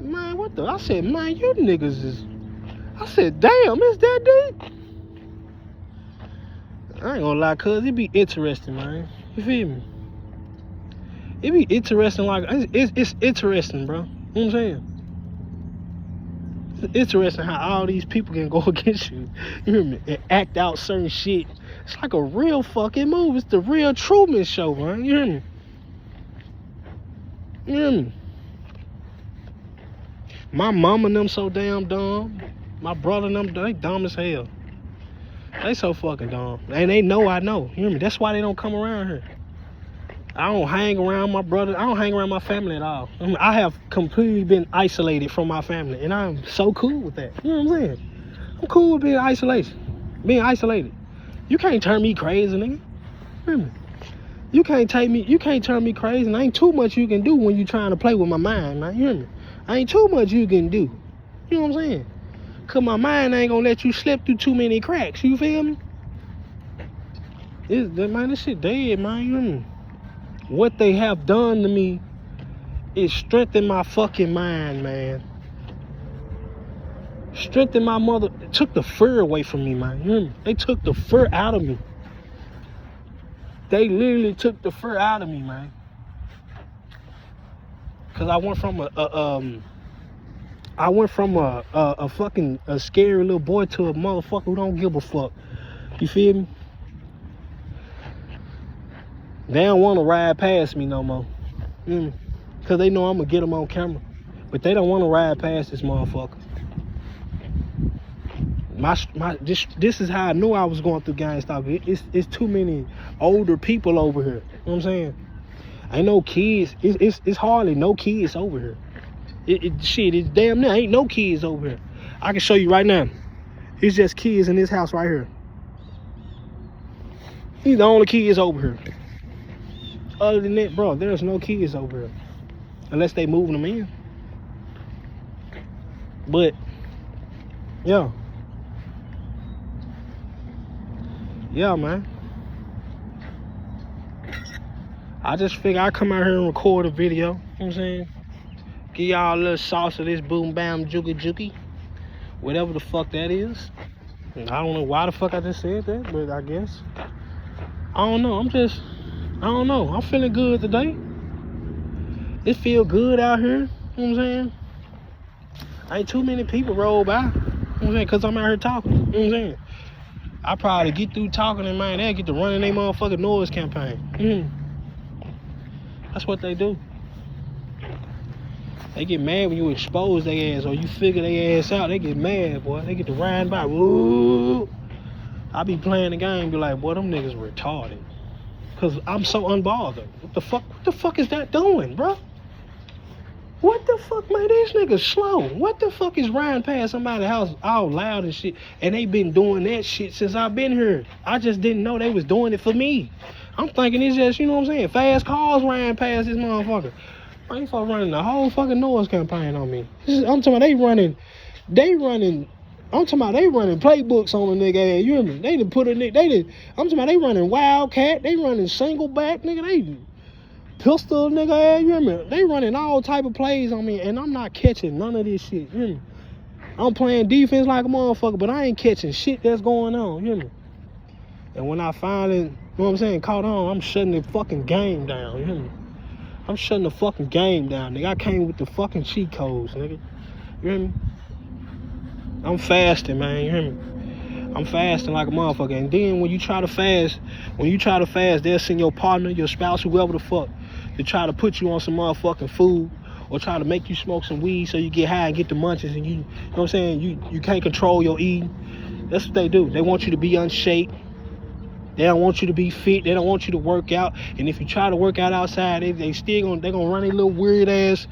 Man, what the? I said, man, you niggas is... I said, damn, it's that deep? I ain't gonna lie, cuz it be interesting, man. You feel me? It be interesting, like, it's interesting, bro. You know what I'm saying? It's interesting how all these people can go against you, you hear me, and act out certain shit. It's like a real fucking movie. It's the real Truman Show, man. You hear me? You hear me? My mama and them so damn dumb. My brother and them, they dumb as hell. They so fucking dumb. And they know I know. You hear me? That's why they don't come around here. I don't hang around my brother. I don't hang around my family at all. I have completely been isolated from my family. And I'm so cool with that. You know what I'm saying? I'm cool with being isolated. You can't turn me crazy, nigga. You hear me? You can't turn me crazy. And ain't too much you can do when you trying to play with my mind, man. You hear me? Ain't too much you can do. You know what I'm saying? Cause my mind ain't gonna let you slip through too many cracks. You feel me? Man, this shit dead, man. You hear me? What they have done to me is strengthen my fucking mind, man. Strengthen my mother. Took the fear away from me, man. You hear me? They took the fear out of me. They literally took the fear out of me, man. Cause I went from a fucking scary little boy to a motherfucker who don't give a fuck. You feel me? They don't want to ride past me no more. Cause they know I'm gonna get them on camera. But they don't want to ride past this motherfucker. This is how I knew I was going through Gangstalking. It's too many older people over here. You know what I'm saying? Ain't no kids. It's hardly no kids over here. Shit, it's damn near ain't no kids over here. I can show you right now. It's just kids in this house right here. These the only kids over here. Other than that, bro, there's no kids over here. Unless they moving them in. But, yeah. Yeah, man. I just figure I come out here and record a video. You know what I'm saying? Give y'all a little sauce of this boom bam juki juki. Whatever the fuck that is. I don't know why the fuck I just said that, but I guess. I don't know. I don't know. I'm feeling good today. It feel good out here. You know what I'm saying? Ain't too many people roll by. You know what I'm saying? Because I'm out here talking. You know what I'm saying? I probably get through talking and man, they get to running their motherfucking noise campaign. That's what they do. They get mad when you expose their ass or you figure their ass out. They get mad, boy. They get to ride by. Woo! I be playing the game, be like, boy, them niggas retarded. Cause I'm so unbothered. What the fuck is that doing, bro? What the fuck, man? These niggas slow. What the fuck is riding past somebody's house all loud and shit? And they been doing that shit since I've been here. I just didn't know they was doing it for me. I'm thinking it's just, you know what I'm saying, fast cars riding past this motherfucker. I ain't fucking running the whole fucking noise campaign on me. I'm talking about they running playbooks on a nigga ass. You hear me? They done put a nigga, I'm talking about they running Wildcat, they running single back, nigga, they pistol nigga ass, you hear me? They running all type of plays on me and I'm not catching none of this shit, you hear me? I'm playing defense like a motherfucker, but I ain't catching shit that's going on, you hear me? And when I finally, you know what I'm saying, caught on, I'm shutting the fucking game down, you hear me? I'm shutting the fucking game down, nigga. I came with the fucking cheat codes, nigga. You hear me? I'm fasting, man, you hear me? I'm fasting like a motherfucker. And then when you try to fast, they'll send your partner, your spouse, whoever the fuck, to try to put you on some motherfucking food or try to make you smoke some weed so you get high and get the munchies and you know what I'm saying, you can't control your eating. That's what they do. They want you to be unshaped. They don't want you to be fit. They don't want you to work out. And if you try to work out outside, they gonna run a little weird ass, you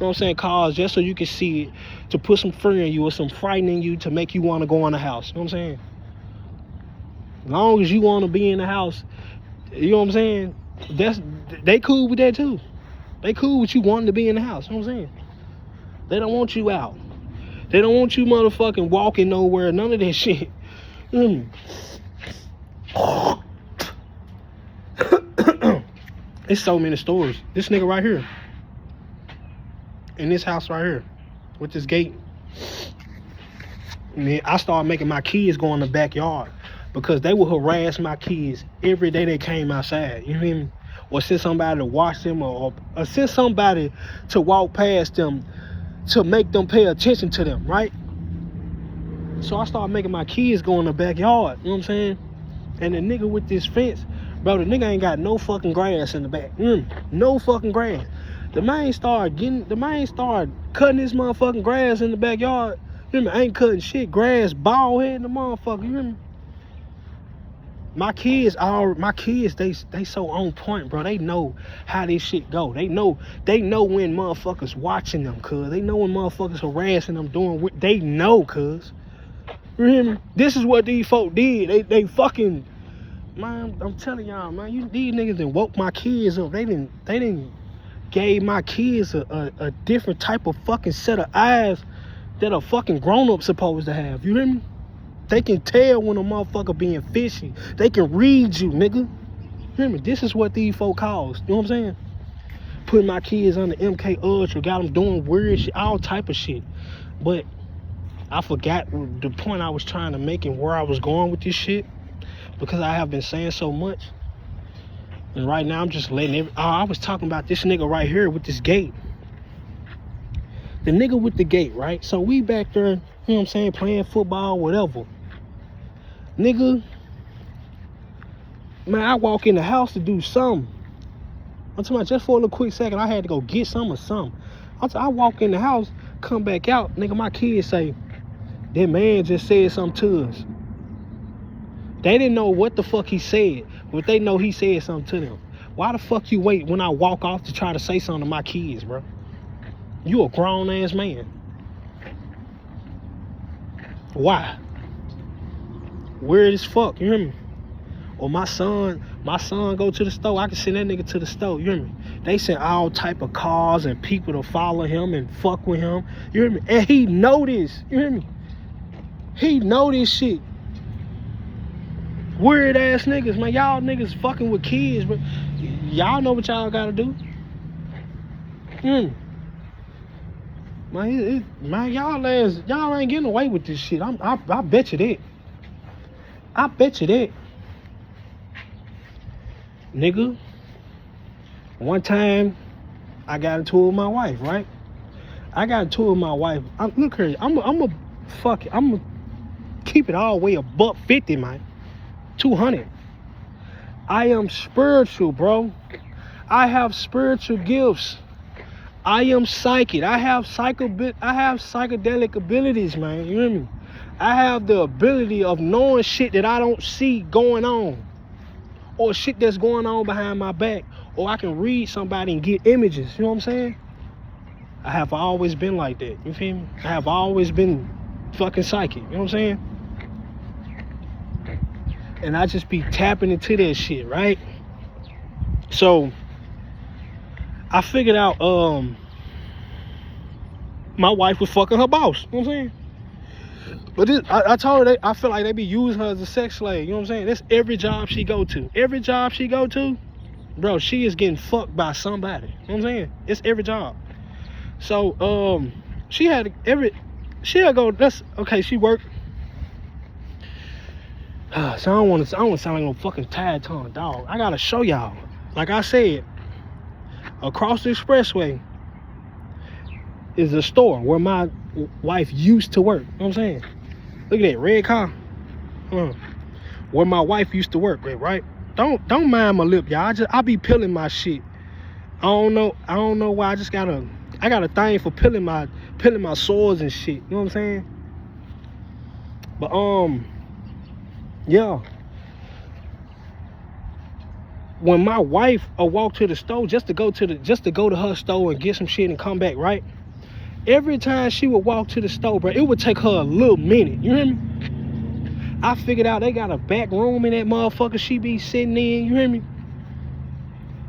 know what I'm saying, cars just so you can see it, to put some fear in you or some frighten in you to make you want to go in the house. You know what I'm saying? As long as you want to be in the house, you know what I'm saying? They cool with that too. They cool with you wanting to be in the house. You know what I'm saying? They don't want you out. They don't want you motherfucking walking nowhere. None of that shit. It's so many stories. This nigga right here, in this house right here, with this gate. Man, I started making my kids go in the backyard because they would harass my kids every day they came outside. You hear me? Or send somebody to watch them, or send somebody to walk past them to make them pay attention to them, right? So I started making my kids go in the backyard. You know what I'm saying? And the nigga with this fence, bro, the nigga ain't got no fucking grass in the back. No fucking grass. The man started cutting this motherfucking grass in the backyard. You hear me? Ain't cutting shit. Grass, bald head in the motherfucker. You hear me? My kids, they so on point, bro. They know how this shit go. They know when motherfuckers watching them, cuz. They know when motherfuckers harassing them, doing what they know, cuz. You hear me? This is what these folk did. They fucking, man, I'm telling y'all, man, these niggas done woke my kids up. They didn't gave my kids a different type of fucking set of eyes that a fucking grown-up supposed to have. You hear me? They can tell when a motherfucker being fishy. They can read you, nigga. You hear me? This is what these folk cause. You know what I'm saying? Putting my kids on the MK Ultra, got them doing weird shit, all type of shit. But I forgot the point I was trying to make and where I was going with this shit, because I have been saying so much. And right now I'm just letting I was talking about this nigga right here with this gate. The nigga with the gate, right? So we back there, you know what I'm saying, playing football, whatever. Nigga, man, I walk in the house to do something. I'm talking about just for a little quick second, I had to go get some or something. I walk in the house, come back out, nigga, my kids say, that man just said something to us. They didn't know what the fuck he said, but they know he said something to them. Why the fuck you wait when I walk off to try to say something to my kids, bro? You know You a grown ass man. Why? Weird as fuck, you hear me? Or my son go to the store, I can send that nigga to the store, you hear me? They send all type of cars and people to follow him and fuck with him, you hear me? And he know this, you hear me? He know this shit. Weird ass niggas, man. Y'all niggas fucking with kids, but y'all know what y'all gotta do. Man, y'all ain't getting away with this shit. I bet you that. I bet you that. Nigga, one time I got into it with my wife, right? Look here, I'm gonna keep it all the way a $150, man. 200. I am spiritual, bro. I have spiritual gifts. I am psychic. I have psychedelic abilities, man. You hear me? I have the ability of knowing shit that I don't see going on, or shit that's going on behind my back, or I can read somebody and get images. You know what I'm saying? I have always been like that. You feel me? I have always been fucking psychic. You know what I'm saying? And I just be tapping into that shit, right? So I figured out my wife was fucking her boss. You know what I'm saying? But I told her, I feel like they be using her as a sex slave. You know what I'm saying? That's every job she go to. Every job she go to, bro, she is getting fucked by somebody. You know what I'm saying? It's every job. So she worked. So I don't want to sound like no fucking tired tongue dog. I gotta show y'all. Like I said, across the expressway is a store where my wife used to work. You know what I'm saying? Look at that red car. Where my wife used to work, right? Don't mind my lip, y'all. I be peeling my shit. I don't know why. I got a thing for peeling my swords and shit. You know what I'm saying? But yeah. When my wife walk to the store just to go to her store and get some shit and come back, right? Every time she would walk to the store, bro, it would take her a little minute. You hear me? I figured out they got a back room in that motherfucker she be sitting in. You hear me?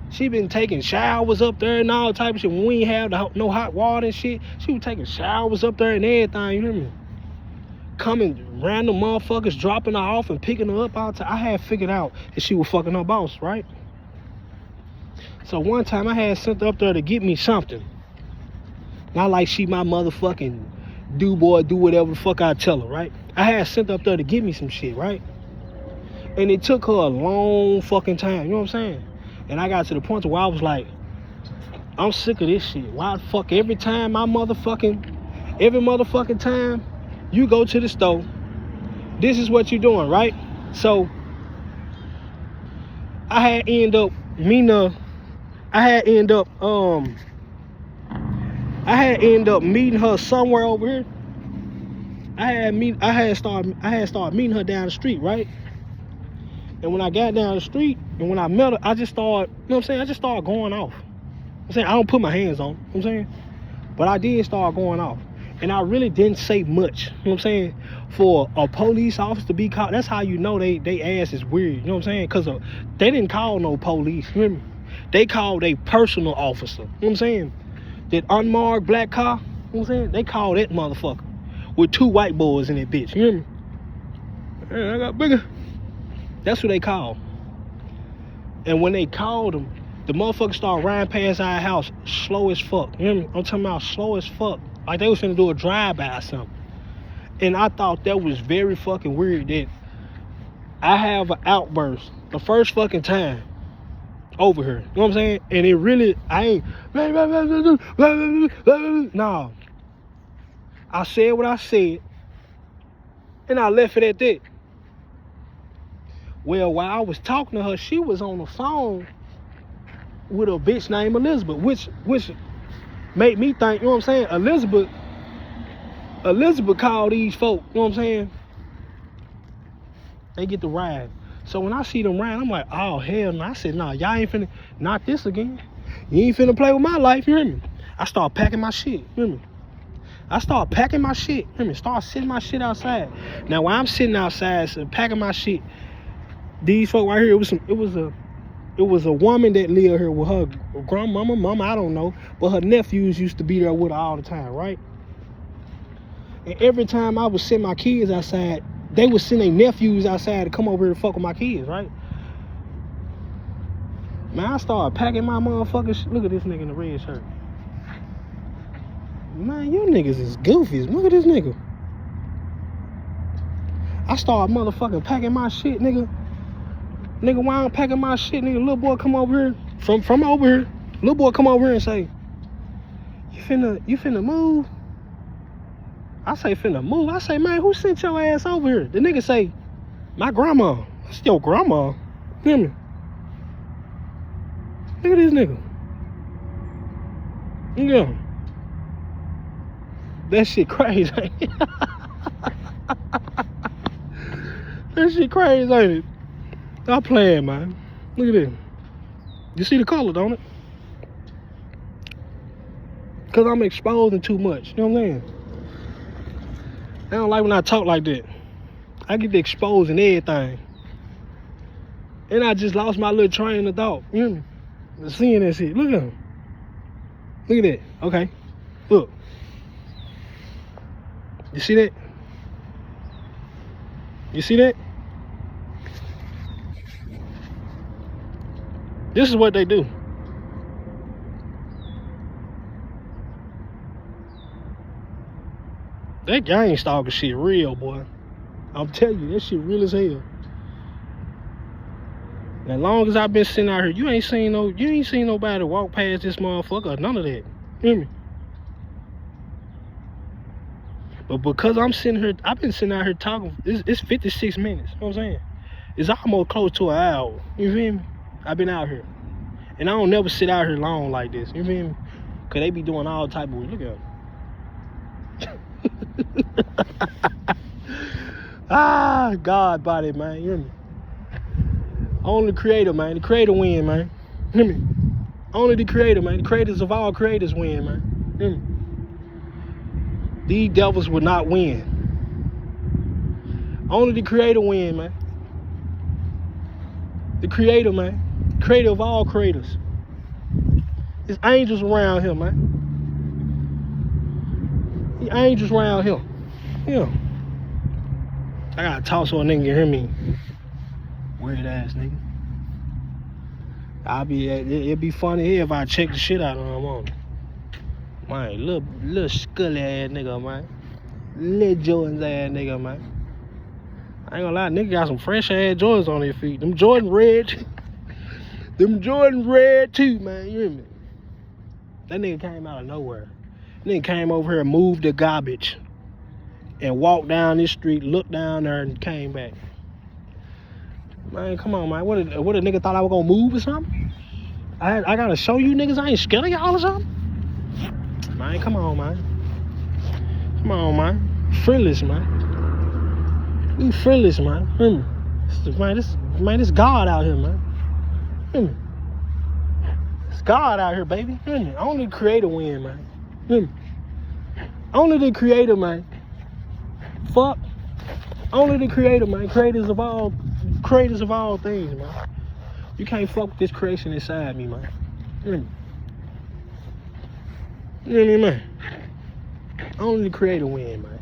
She been taking showers up there and all type of shit. When we ain't have no hot water and shit, she was taking showers up there and everything. You hear me? Coming random motherfuckers dropping her off and picking her up all the time. I had figured out that she was fucking her boss, right? So one time I had sent her up there to get me something. Not like she my motherfucking do whatever the fuck I tell her, right? I had sent her up there to get me some shit, right? And it took her a long fucking time, you know what I'm saying? And I got to the point where I was like, I'm sick of this shit. Why the fuck every motherfucking time you go to the store, this is what you're doing, right? So I had end up meeting her somewhere over here. I had started meeting her down the street, right? And when I got down the street and when I met her, I just started, you know what I'm saying? I just started going off. I'm saying I don't put my hands on, you know what I'm saying? But I did start going off. And I really didn't say much, you know what I'm saying? For a police officer to be called, that's how you know they ass is weird, you know what I'm saying? Because they didn't call no police, you hear me? They called a personal officer, you know what I'm saying? That unmarked black car, you know what I'm saying? They called that motherfucker with 2 white boys in that bitch, you hear me? Man, I got bigger. That's what they called. And when they called them, the motherfuckers started riding past our house slow as fuck. You hear me? I'm talking about slow as fuck. Like they was finna do a drive-by or something. And I thought that was very fucking weird that I have an outburst the first fucking time over here. You know what I'm saying? And it really, I ain't, no. I said what I said, and I left it at that. Well, while I was talking to her, she was on the phone with a bitch named Elizabeth, which made me think, you know what I'm saying? Elizabeth called these folk, you know what I'm saying? They get the ride. So when I see them ride, I'm like, oh, hell no. I said, nah, y'all ain't finna, not this again. You ain't finna play with my life, you hear me? I started packing my shit. Hear me? I started packing my shit. Hear me? Start sitting my shit outside. Now while I'm sitting outside, so packing my shit, these folk right here, it was a woman that lived here with her grandmama, mama, I don't know, but her nephews used to be there with her all the time, right? And every time I would send my kids outside, they would send their nephews outside to come over here and fuck with my kids, right? Man, I started packing my motherfucking shit. Look at this nigga in the red shirt. Man, you niggas is goofies. Look at this nigga. I started motherfucking packing my shit, nigga. Nigga, while I'm packing my shit, nigga, little boy come over here. From over here. Little boy come over here and say, you finna move? I say, finna move? I say, man, who sent your ass over here? The nigga say, my grandma. That's your grandma. Hear me? Look at this nigga. Yeah. That shit crazy, ain't it? That shit crazy, ain't it? Stop playing, man. Look at this. You see the color, don't it? Because I'm exposing too much. You know what I'm saying? I don't like when I talk like that. I get to exposing everything. And I just lost my little train of thought. You hear me? Seeing that shit. Look at him. Look at that. Okay. Look. You see that? You see that? This is what they do. That gangstalking shit real, boy. I'm telling you, that shit real as hell. And as long as I've been sitting out here, you ain't seen nobody walk past this motherfucker, none of that. Hear me? But because I'm sitting here, I've been sitting out here talking, it's 56 minutes, you know what I'm saying? It's almost close to an hour, you feel me? I've been out here. And I don't never sit out here long like this, you feel me? Cause they be doing all type of, look at them. Ah, God body, man, you hear me? Only the creator, man. The creator win, man. Hear me? Only the creator, man. The creators of all creators win, man. Hear me? These devils will not win. Only the creator win, man. The creator, man. Creator of all creators. There's angels around here, man. The angels around here. Yeah. I gotta talk so a nigga can hear me. Weird ass nigga. It'd be funny here if I check the shit out on him on. Man, little scully ass nigga, man. Little Jordan's ass nigga, man. I ain't gonna lie, nigga got some fresh ass Jordans on their feet. Them Jordan red. Them Jordan red too, man. You hear me? That nigga came out of nowhere. That nigga came over here and moved the garbage. And walked down this street, looked down there, and came back. Man, come on, man. What a nigga thought I was gonna move or something? I gotta show you niggas I ain't scared of y'all or something? Man, come on, man. Come on, man. Fearless, man. We fearless, man. Hear me? This God out here, man. Hear me? It's God out here, baby. Hear me? Only the creator win, man. Hear me? Only the creator, man. Fuck. Only the creator, man. Creators of all things, man. You can't fuck with this creation inside me, man. Hear me? You hear me, man? Only the creator win, man.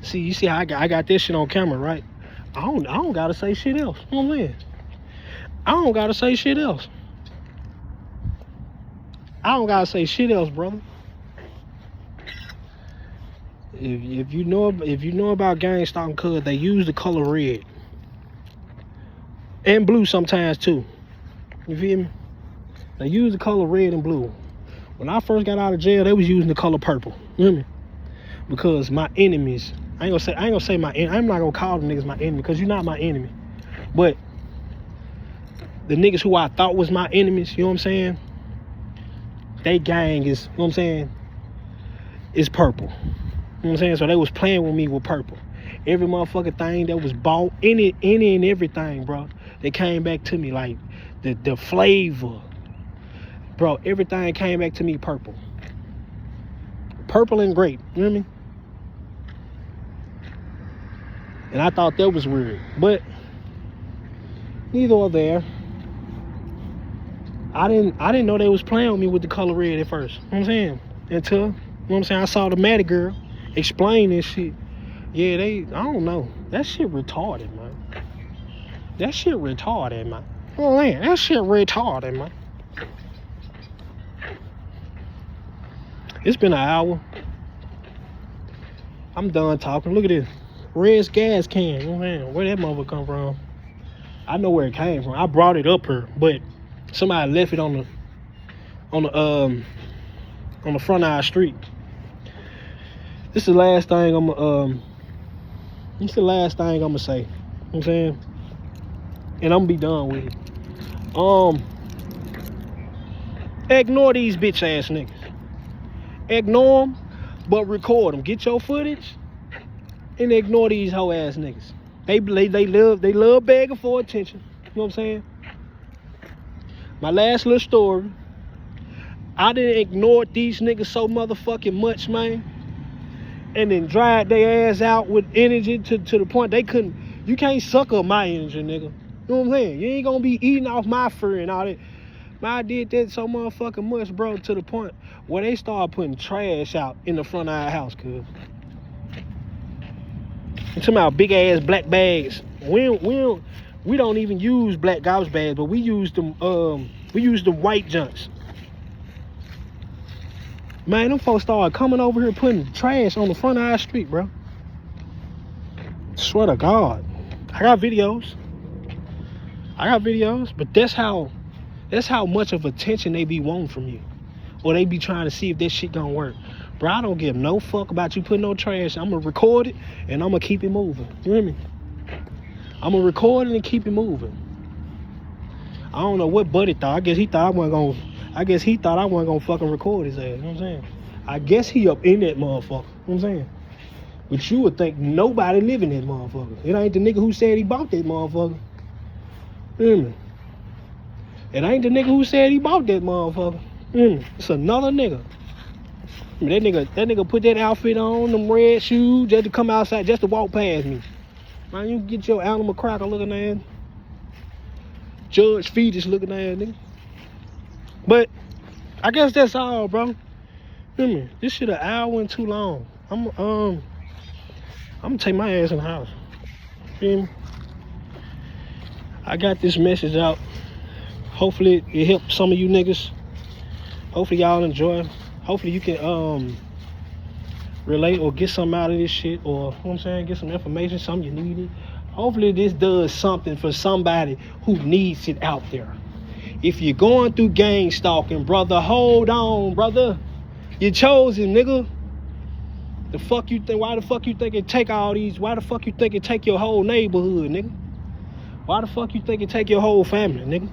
See, you see how I got this shit on camera, right? I don't gotta say shit else. You know what I'm saying? I don't gotta say shit else. I don't gotta say shit else, brother. If you know about gangstalking, cuz they use the color red and blue sometimes too. You feel me? They use the color red and blue. When I first got out of jail, they was using the color purple. You hear me? Because my enemies, I'm not gonna call them niggas my enemy, because you're not my enemy. But the niggas who I thought was my enemies, you know what I'm saying? They gang is, you know what I'm saying, is purple. You know what I'm saying? So they was playing with me with purple. Every motherfucking thing that was bought, any and everything, bro, they came back to me like the flavor, Bro, everything came back to me purple. Purple and grape, you know what I mean? And I thought that was weird, but neither are there. I didn't know they was playing with me with the color red at first. You know what I'm saying? Until, you know what I'm saying, I saw the Maddie girl explain this shit. Yeah, I don't know. That shit retarded, man. That shit retarded, man. Oh man, that shit retarded, man. It's been an hour. I'm done talking. Look at this. Red's gas can. Oh man, where that motherfucker come from? I know where it came from. I brought it up here, but somebody left it on the front of our street. This is the last thing I'm gonna say. You know what I'm saying? And I'm gonna be done with it. Ignore these bitch ass niggas. Ignore them, but record them. Get your footage and ignore these hoe ass niggas. They love begging for attention. You know what I'm saying? My last little story. I didn't ignore these niggas so motherfucking much, man. And then dried their ass out with energy to the point they couldn't. You can't suck up my energy, nigga. You know what I'm saying? You ain't gonna be eating off my fur and all that. Man, I did that so motherfucking much, bro, to the point where they started putting trash out in the front of our house, cuz. I'm talking about big ass black bags. We don't even use black garbage bags, but we use them white junks. Man, them folks started coming over here putting trash on the front of our street, bro. Swear to God. I got videos, but that's how much of attention they be wanting from you. Or they be trying to see if that shit gonna work. Bro, I don't give no fuck about you putting no trash. I'm gonna record it and I'm gonna keep it moving. You hear me? I'm gonna record it and keep it moving. I don't know what Buddy thought. I guess he thought I wasn't gonna fucking record his ass. You know what I'm saying? I guess he up in that motherfucker. You know what I'm saying? But you would think nobody live in that motherfucker. It ain't the nigga who said he bought that motherfucker. You hear me? It ain't the nigga who said he bought that motherfucker. You hear me? It's another nigga. I mean, that nigga put that outfit on, them red shoes, just to come outside, just to walk past me. Man, you get your animal cracker looking ass. Judge fetus looking ass, nigga. But I guess that's all, bro. Hear me? This shit an hour and too long. I'm gonna take my ass in the house. Feel me? I got this message out. Hopefully it helped some of you niggas. Hopefully y'all enjoy. Hopefully you can relate or get something out of this shit, or you know what I'm saying, get some information, something you needed. Hopefully this does something for somebody who needs it out there. If you're going through gang stalking, brother, hold on, brother. You're chosen, nigga. The fuck you think? Why the fuck you think it take all these? Why the fuck you think it take your whole neighborhood, nigga? Why the fuck you think it take your whole family, nigga?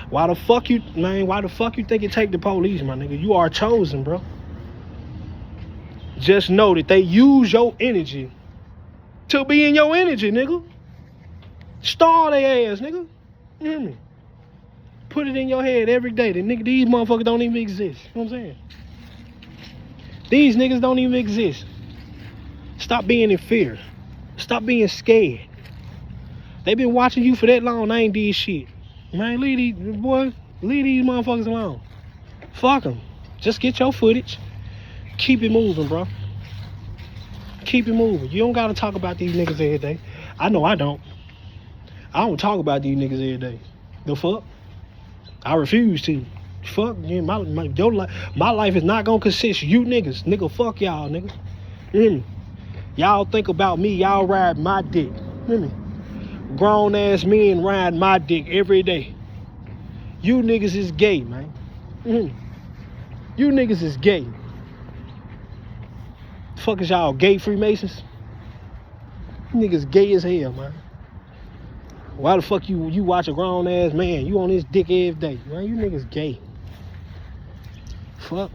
Why the fuck you think it take the police, my nigga? You are chosen, bro. Just know that they use your energy to be in your energy, nigga. Starve their ass, nigga. You hear me? Put it in your head every day that nigga, these motherfuckers don't even exist. You know what I'm saying? These niggas don't even exist. Stop being in fear. Stop being scared. They been watching you for that long, they ain't did shit. Man, leave these motherfuckers alone. Fuck them. Just get your footage. Keep it moving, bro. Keep it moving. You don't gotta talk about these niggas every day. I know I don't. I don't talk about these niggas every day. The fuck? I refuse to. Fuck, yeah, my life is not gonna consist of you niggas. Nigga, fuck y'all, nigga. You hear me? Y'all think about me, y'all ride my dick. You hear me? Grown ass men ride my dick every day. You niggas is gay, man. You hear me? You niggas is gay. Fuck is y'all gay Freemasons? You niggas gay as hell, man. Why the fuck you watch a grown ass man? You on this dick every day, man. You niggas gay. Fuck.